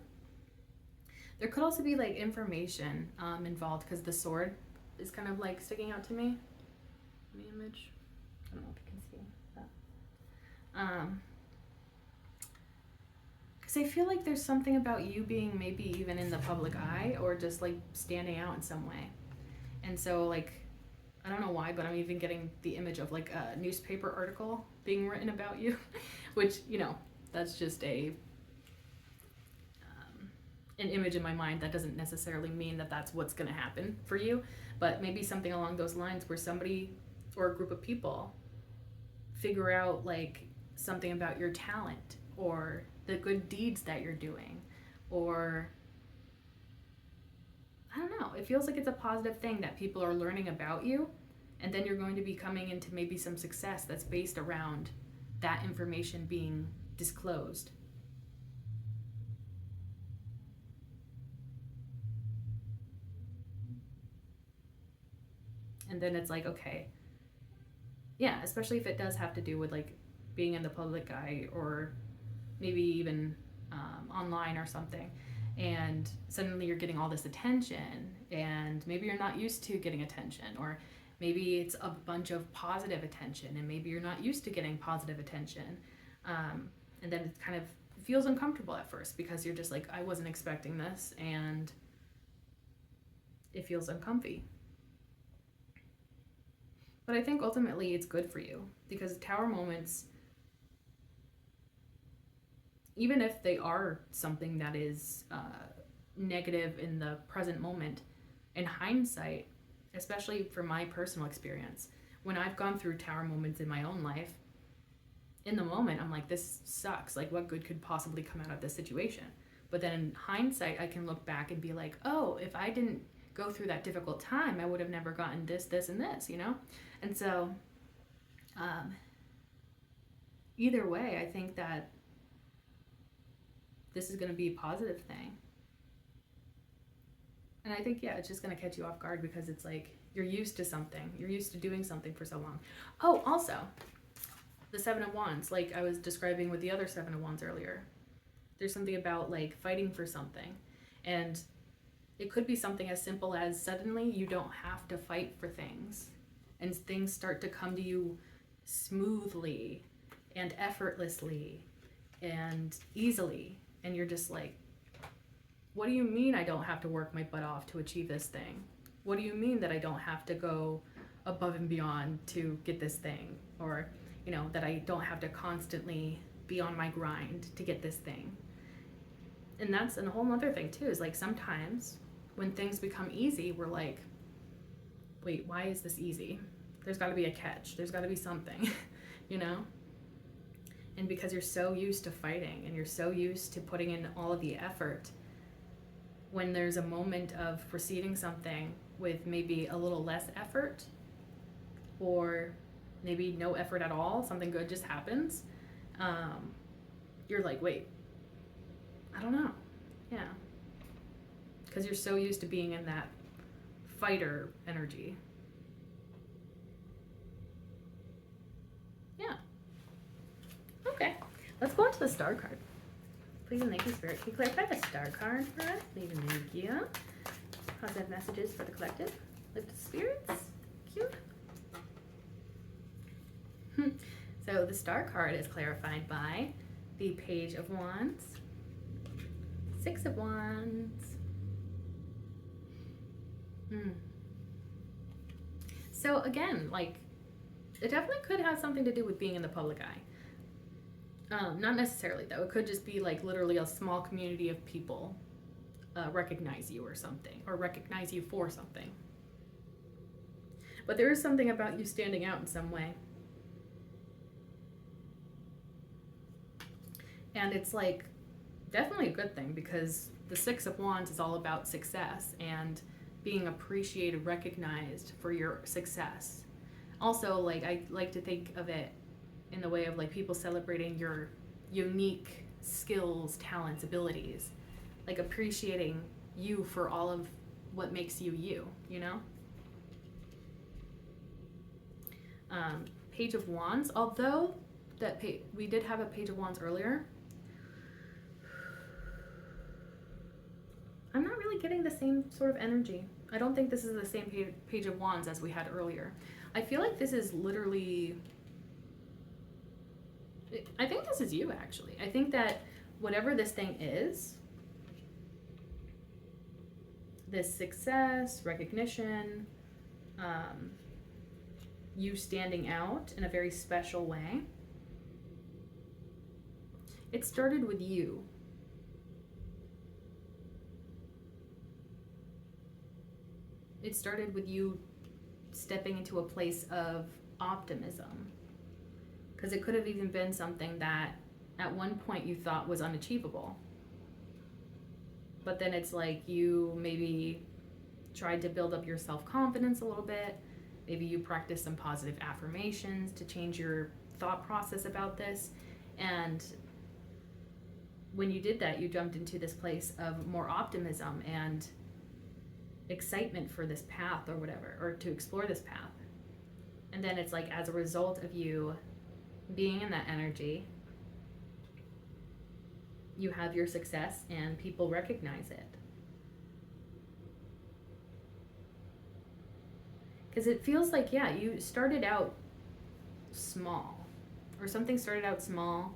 There could also be like information involved, because the sword is kind of like sticking out to me in the image. I don't know if you can see that. Because I feel like there's something about you being maybe even in the public eye, or just like standing out in some way. And so like, I don't know why, but I'm even getting the image of like a newspaper article being written about you, which, that's just an image in my mind. That doesn't necessarily mean that that's what's going to happen for you, but maybe something along those lines where somebody or a group of people figure out like something about your talent or the good deeds that you're doing, or I don't know, it feels like it's a positive thing that people are learning about you, and then you're going to be coming into maybe some success that's based around that information being disclosed. And then it's like, okay, yeah, especially if it does have to do with like being in the public eye, or maybe even online or something, and suddenly you're getting all this attention, and maybe you're not used to getting attention, or maybe it's a bunch of positive attention, and maybe you're not used to getting positive attention, and then it kind of feels uncomfortable at first, because you're just like, I wasn't expecting this, and it feels uncomfy. But I think ultimately it's good for you, because Tower moments, even if they are something that is negative in the present moment, in hindsight, especially for my personal experience, when I've gone through Tower moments in my own life, in the moment I'm like, this sucks, like what good could possibly come out of this situation? But then in hindsight, I can look back and be like, oh, if I didn't go through that difficult time, I would have never gotten this, and this, And so either way, I think that this is going to be a positive thing. And I think, yeah, it's just going to catch you off guard, because it's like you're used to something. You're used to doing something for so long. Oh, also, the Seven of Wands, like I was describing with the other Seven of Wands earlier. There's something about like fighting for something. And it could be something as simple as suddenly you don't have to fight for things. And things start to come to you smoothly and effortlessly and easily. And you're just like, what do you mean I don't have to work my butt off to achieve this thing? What do you mean that I don't have to go above and beyond to get this thing? Or, that I don't have to constantly be on my grind to get this thing. And that's a whole other thing too, is like sometimes when things become easy, we're like, wait, why is this easy? There's got to be a catch. There's got to be something, And because you're so used to fighting, and you're so used to putting in all of the effort, when there's a moment of receiving something with maybe a little less effort, or maybe no effort at all, something good just happens, you're like, wait, I don't know. Yeah. Because you're so used to being in that fighter energy. Yeah. Okay. Let's go on to the Star card. Please and thank you, Spirit. Can you clarify the Star card for us? Please and thank you. Positive messages for the collective. Lifted spirits. Cute. So the Star card is clarified by the Page of Wands, Six of Wands. So again, like, it definitely could have something to do with being in the public eye. Not necessarily though. It could just be like literally a small community of people recognize you or something, or recognize you for something. But there is something about you standing out in some way. And it's like definitely a good thing, because the Six of Wands is all about success and being appreciated, recognized for your success. Also, like, I like to think of it in the way of like people celebrating your unique skills, talents, abilities, like appreciating you for all of what makes you you, you know? Page of Wands, although we did have a Page of Wands earlier, I'm not really getting the same sort of energy. I don't think this is the same Page of Wands as we had earlier. I feel like this is literally, I think this is you actually. I think that whatever this thing is, this success, recognition, you standing out in a very special way, it started with you. It started with you stepping into a place of optimism. Because it could have even been something that at one point you thought was unachievable. But then it's like you maybe tried to build up your self-confidence a little bit. Maybe you practiced some positive affirmations to change your thought process about this. And when you did that, you jumped into this place of more optimism and excitement for this path or whatever, or to explore this path. And then it's like, as a result of you being in that energy, you have your success and people recognize it. Because it feels like, yeah, you started out small, or something started out small,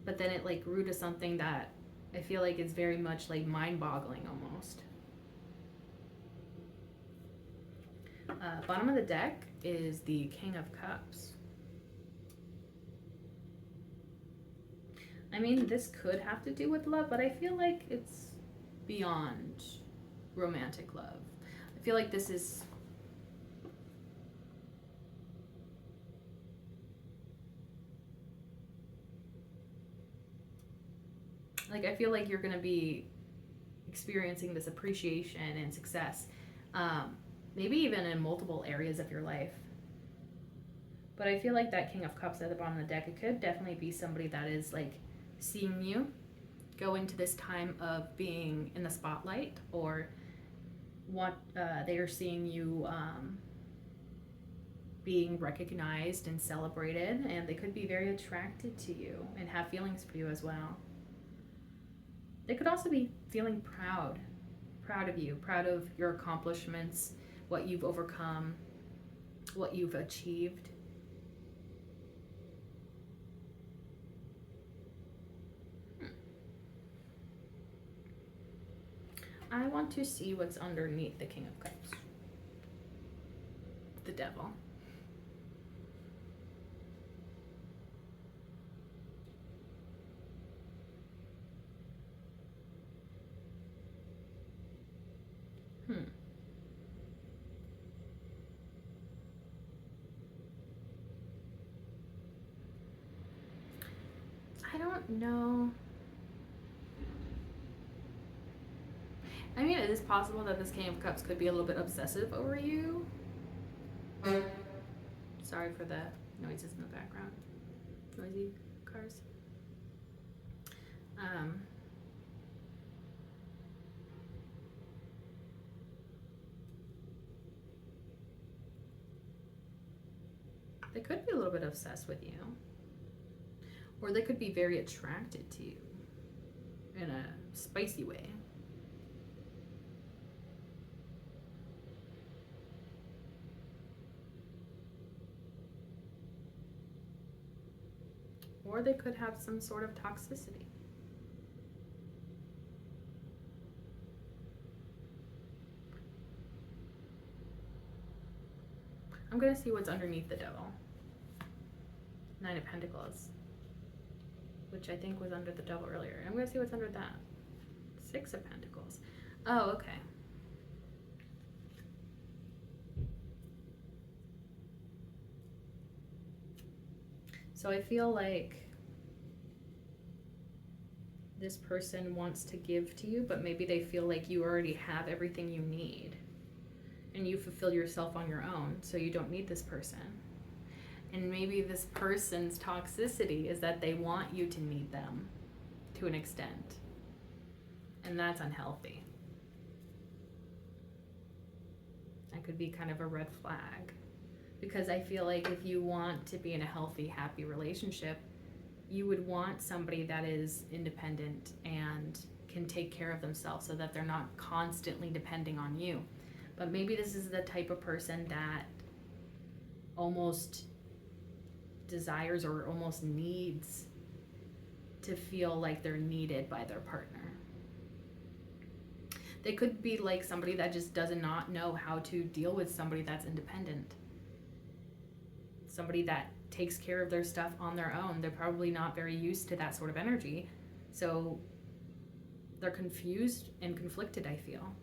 but then it like grew to something that I feel like is very much like mind-boggling almost. Bottom of the deck is the King of Cups. I mean, this could have to do with love, but I feel like it's beyond romantic love. I feel like this is like, I feel like you're going to be experiencing this appreciation and success, maybe even in multiple areas of your life. But I feel like that King of Cups at the bottom of the deck, it could definitely be somebody that is like seeing you go into this time of being in the spotlight, or what they are seeing you being recognized and celebrated, and they could be very attracted to you and have feelings for you as well. They could also be feeling proud of you, proud of your accomplishments, what you've overcome, what you've achieved. I want to see what's underneath the King of Cups. The Devil. I don't know. I mean, it is possible that this King of Cups could be a little bit obsessive over you. Sorry for the noises in the background. Noisy cars. They could be a little bit obsessed with you. Or they could be very attracted to you in a spicy way. Or they could have some sort of toxicity. I'm going to see what's underneath the Devil. Nine of Pentacles, which I think was under the Devil earlier. I'm going to see what's under that. Six of Pentacles. Oh, okay. So I feel like this person wants to give to you, but maybe they feel like you already have everything you need and you fulfill yourself on your own, so you don't need this person. And maybe this person's toxicity is that they want you to need them to an extent, and that's unhealthy. That could be kind of a red flag, because I feel like if you want to be in a healthy, happy relationship, you would want somebody that is independent and can take care of themselves so that they're not constantly depending on you. But maybe this is the type of person that almost desires or almost needs to feel like they're needed by their partner. They could be like somebody that just does not know how to deal with somebody that's independent. Somebody that takes care of their stuff on their own. They're probably not very used to that sort of energy. So they're confused and conflicted, I feel.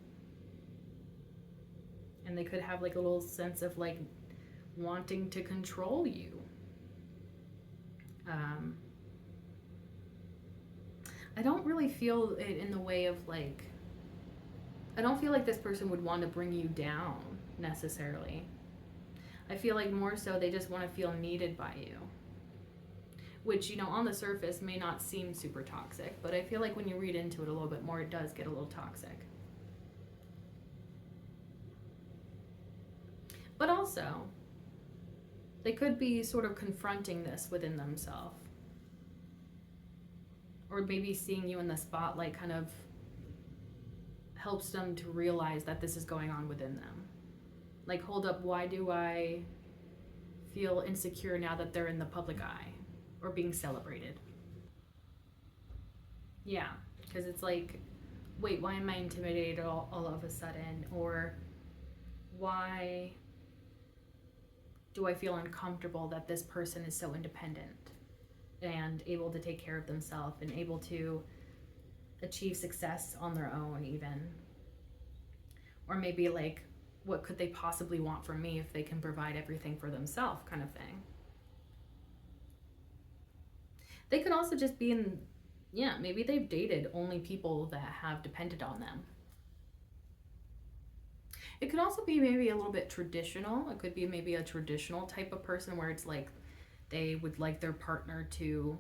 And they could have like a little sense of like wanting to control you. I don't really feel it in the way of like, I don't feel like this person would want to bring you down necessarily. I feel like more so they just want to feel needed by you. Which, you know, on the surface may not seem super toxic, but I feel like when you read into it a little bit more, it does get a little toxic. But also, they could be sort of confronting this within themselves. Or maybe seeing you in the spotlight kind of helps them to realize that this is going on within them. Like, hold up, why do I feel insecure now that they're in the public eye or being celebrated? Yeah, because it's like, wait, why am I intimidated all of a sudden? Or why do I feel uncomfortable that this person is so independent and able to take care of themselves and able to achieve success on their own even? Or maybe like, what could they possibly want from me if they can provide everything for themselves, kind of thing. They could also just be in, yeah, maybe they've dated only people that have depended on them. It could also be maybe a little bit traditional. It could be maybe a traditional type of person where it's like they would like their partner to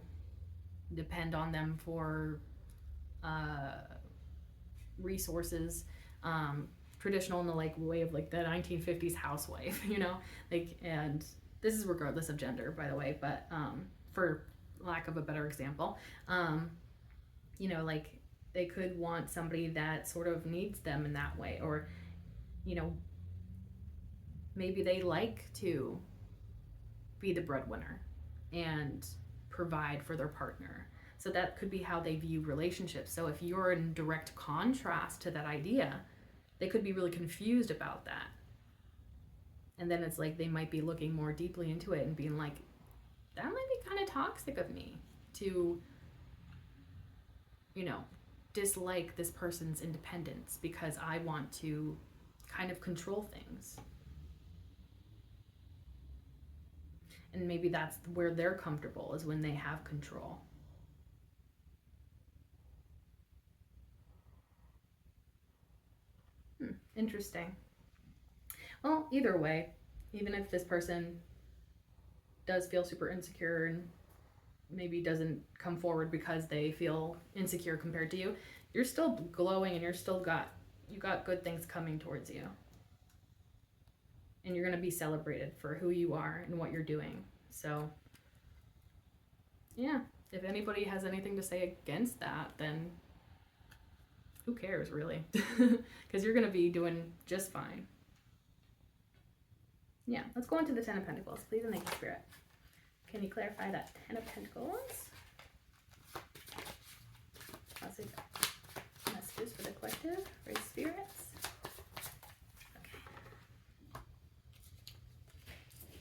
depend on them for resources. Traditional in the like way of like the 1950s housewife, you know, like, and this is regardless of gender, by the way, but for lack of a better example, you know, like they could want somebody that sort of needs them in that way, or, you know, maybe they like to be the breadwinner and provide for their partner. So that could be how they view relationships. So if you're in direct contrast to that idea, they could be really confused about that. And then it's like they might be looking more deeply into it and being like, that might be kind of toxic of me to, you know, dislike this person's independence because I want to kind of control things. And maybe that's where they're comfortable, is when they have control. Interesting. Well, either way, even if this person does feel super insecure and maybe doesn't come forward because they feel insecure compared to you, you're still glowing and you got good things coming towards you. And you're going to be celebrated for who you are and what you're doing. So, yeah, if anybody has anything to say against that, then who cares, really? Because you're going to be doing just fine. Yeah, let's go into the Ten of Pentacles. Please and thank you, Spirit. Can you clarify that Ten of Pentacles? Positive messages for the collective, for spirits. Okay.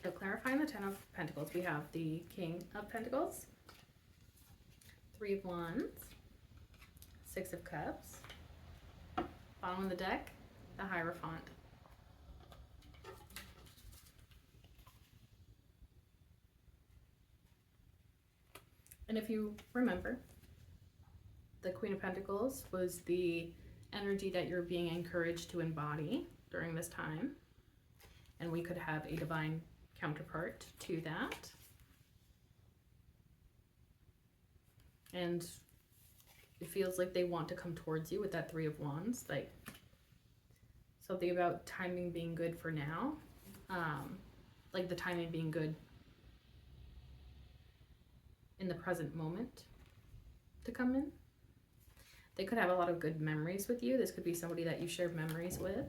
So clarifying the Ten of Pentacles, we have the King of Pentacles, Three of Wands, Six of Cups, bottom of the deck, the Hierophant. And if you remember, the Queen of Pentacles was the energy that you're being encouraged to embody during this time. And we could have a divine counterpart to that. And it feels like they want to come towards you with that Three of Wands. Like something about timing being good for now. Like the timing being good in the present moment to come in. They could have a lot of good memories with you. This could be somebody that you share memories with.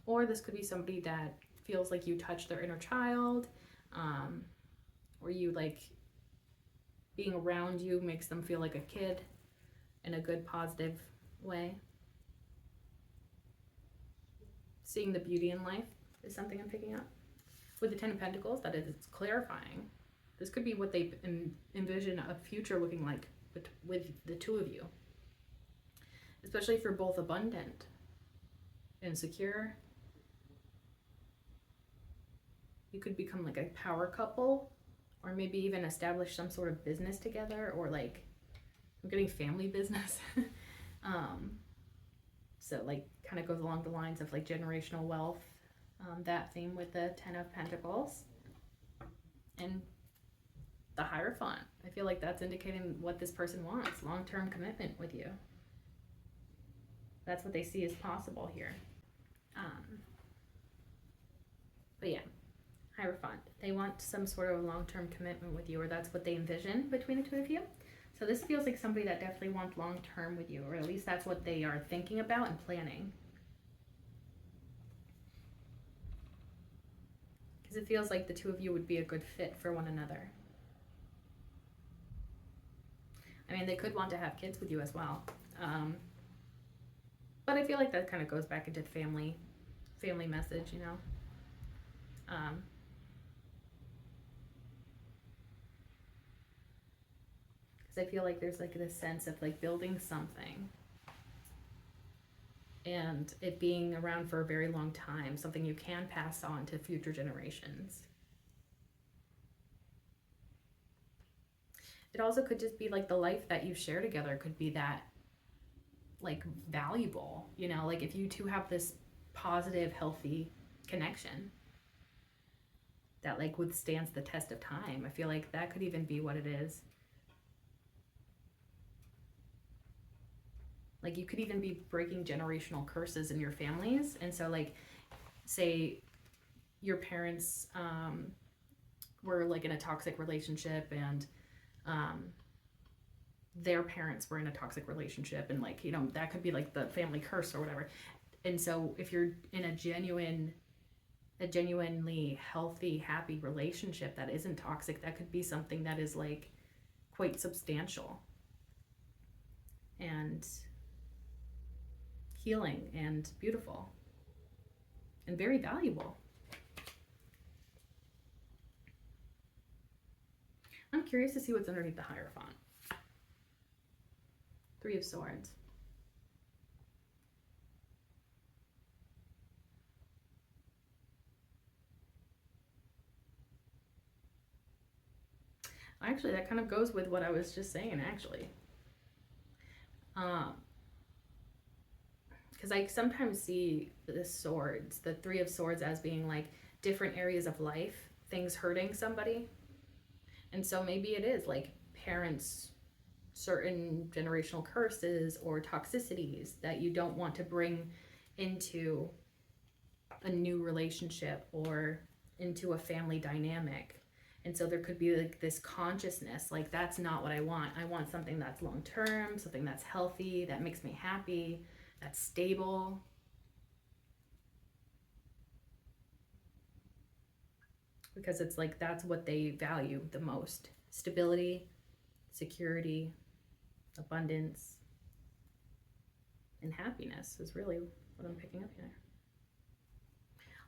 Or this could be somebody that feels like you touch their inner child, or you like being around you makes them feel like a kid in a good, positive way. Seeing the beauty in life is something I'm picking up. With the Ten of Pentacles, that is, it's clarifying. This could be what they envision a future looking like with the two of you. Especially if you're both abundant and secure. You could become like a power couple, or maybe even establish some sort of business together, or like, I'm getting family business. So like kind of goes along the lines of like generational wealth, that theme with the Ten of Pentacles. And the Hierophant, I feel like that's indicating what this person wants, long-term commitment with you. That's what they see as possible here. But yeah, Hierophant, they want some sort of long-term commitment with you, or that's what they envision between the two of you. So this feels like somebody that definitely wants long-term with you, or at least that's what they are thinking about and planning. Because it feels like the two of you would be a good fit for one another. I mean, they could want to have kids with you as well. But I feel like that kind of goes back into the family message, you know. Because I feel like there's like this sense of like building something and it being around for a very long time, something you can pass on to future generations. It also could just be like the life that you share together could be that like valuable, you know, like if you two have this positive, healthy connection that like withstands the test of time. I feel like that could even be what it is. Like you could even be breaking generational curses in your families. And so like, say your parents were like in a toxic relationship, and their parents were in a toxic relationship, and like, you know, that could be like the family curse or whatever. And so if you're in a genuinely healthy, happy relationship that isn't toxic, that could be something that is like quite substantial and healing and beautiful and very valuable. I'm curious to see what's underneath the Hierophant. Three of Swords. Actually, that kind of goes with what I was just saying, actually. Because I sometimes see the swords, the Three of Swords, as being like different areas of life, things hurting somebody. And so maybe it is like parents, certain generational curses or toxicities that you don't want to bring into a new relationship or into a family dynamic. And so there could be like this consciousness, like that's not what I want. I want something that's long-term, something that's healthy, that makes me happy, that's stable. because it's like that's what they value the most. Stability, security, abundance, and happiness is really what I'm picking up here.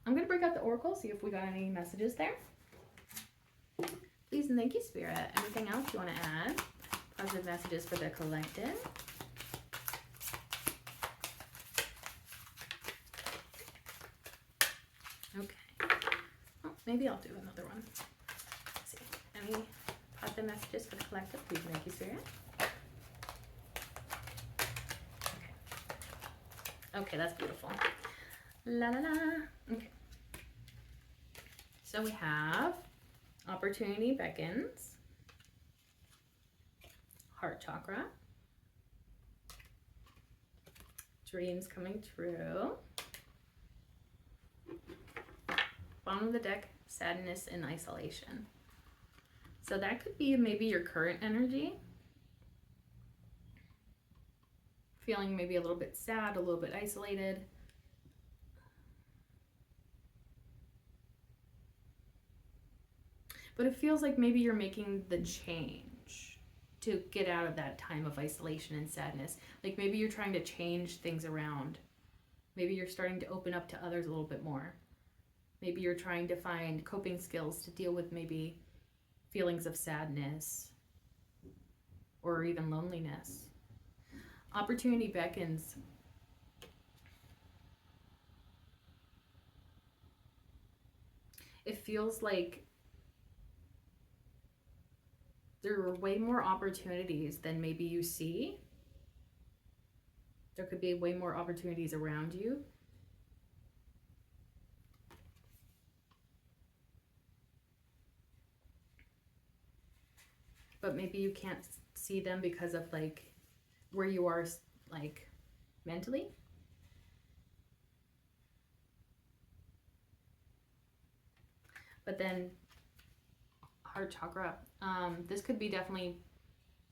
I'm going to break out the oracle, see if we got any messages there. Please and thank you, Spirit. Anything else you want to add? Positive messages for the collective. Okay. Oh, maybe I'll do another one. Let's see. Any positive messages for the collective? Please and thank you, Spirit. Okay, that's beautiful. La la la. Okay. So we have opportunity beckons, heart chakra, dreams coming true, bottom of the deck, sadness and isolation. So that could be maybe your current energy. Feeling maybe a little bit sad, a little bit isolated. But it feels like maybe you're making the change to get out of that time of isolation and sadness. Like maybe you're trying to change things around. Maybe you're starting to open up to others a little bit more. Maybe you're trying to find coping skills to deal with maybe feelings of sadness or even loneliness. Opportunity beckons. It feels like there are way more opportunities than maybe you see. There could be way more opportunities around you. But maybe you can't see them because of like where you are like mentally. But then heart chakra, this could be definitely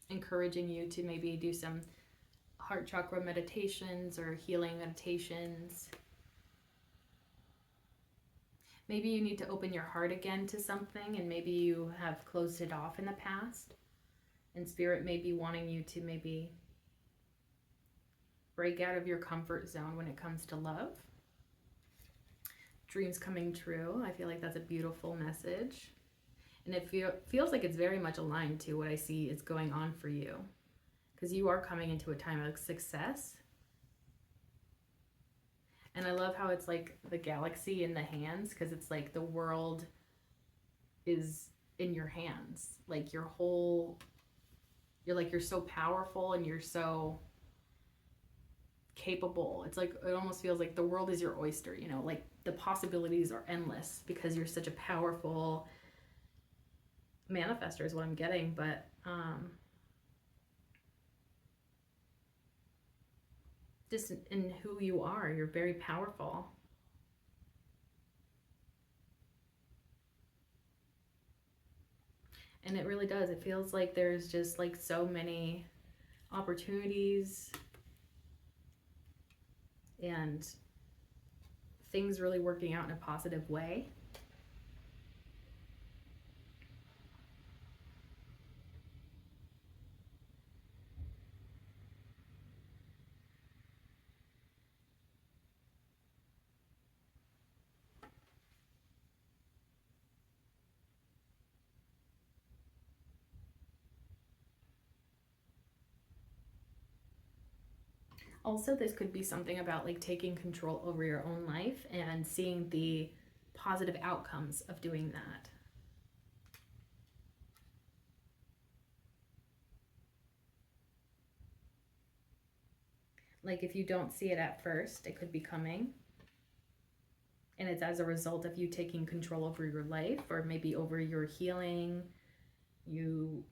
encouraging you to maybe do some heart chakra meditations or healing meditations. Maybe you need to open your heart again to something, and maybe you have closed it off in the past, and Spirit may be wanting you to maybe break out of your comfort zone when it comes to love. Dreams coming true. I feel like that's a beautiful message. And it feels like it's very much aligned to what I see is going on for you. Because you are coming into a time of success. And I love how it's like the galaxy in the hands, because it's like the world is in your hands. Like you're so powerful and you're so capable. It's like, it almost feels like the world is your oyster, you know, like the possibilities are endless because you're such a powerful manifester is what I'm getting. But just in who you are, you're very powerful. And it really does. It feels like there's just like so many opportunities and things really working out in a positive way. Also, this could be something about like taking control over your own life and seeing the positive outcomes of doing that. Like if you don't see it at first, it could be coming. And it's as a result of you taking control over your life, or maybe over your healing, you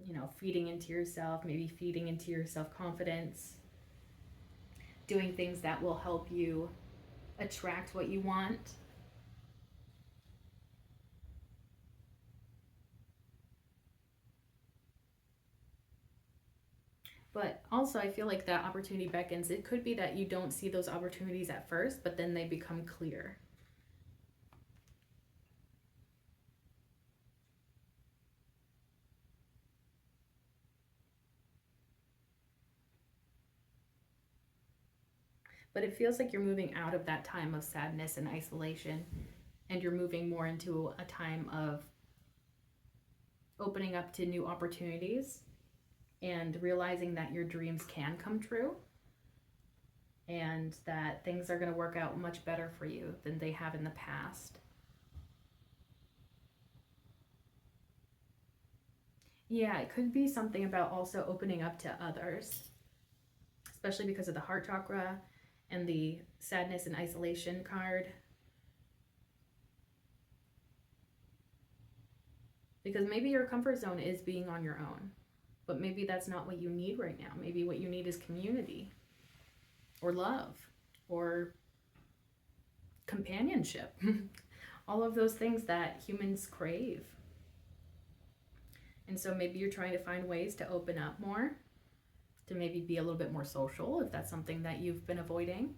know, feeding into yourself, maybe feeding into your self-confidence, doing things that will help you attract what you want. But also I feel like that opportunity beckons. It could be that you don't see those opportunities at first, but then they become clear. But it feels like you're moving out of that time of sadness and isolation, and you're moving more into a time of opening up to new opportunities and realizing that your dreams can come true and that things are going to work out much better for you than they have in the past. Yeah, it could be something about also opening up to others, especially because of the heart chakra and the sadness and isolation card. Because maybe your comfort zone is being on your own, but maybe that's not what you need right now. Maybe what you need is community or love or companionship. All of those things that humans crave. And so maybe you're trying to find ways to open up more, to maybe be a little bit more social if that's something that you've been avoiding.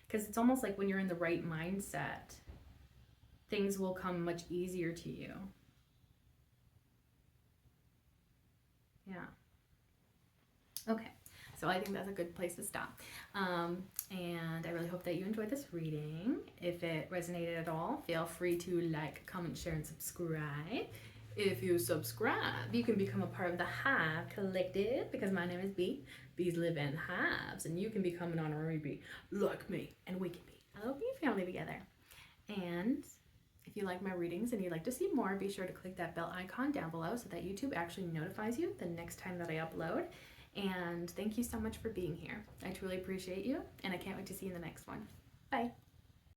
Because it's almost like when you're in the right mindset, things will come much easier to you. Yeah. Okay. So I think that's a good place to stop. And I really hope that you enjoyed this reading. If it resonated at all, feel free to like, comment, share, and subscribe. If you subscribe, you can become a part of the Hive Collective, because my name is Bee. Bees live in hives, and you can become an honorary bee like me, and we can be a little bee family together. And if you like my readings and you'd like to see more, be sure to click that bell icon down below so that YouTube actually notifies you the next time that I upload. And thank you so much for being here. I truly appreciate you, and I can't wait to see you in the next one. Bye.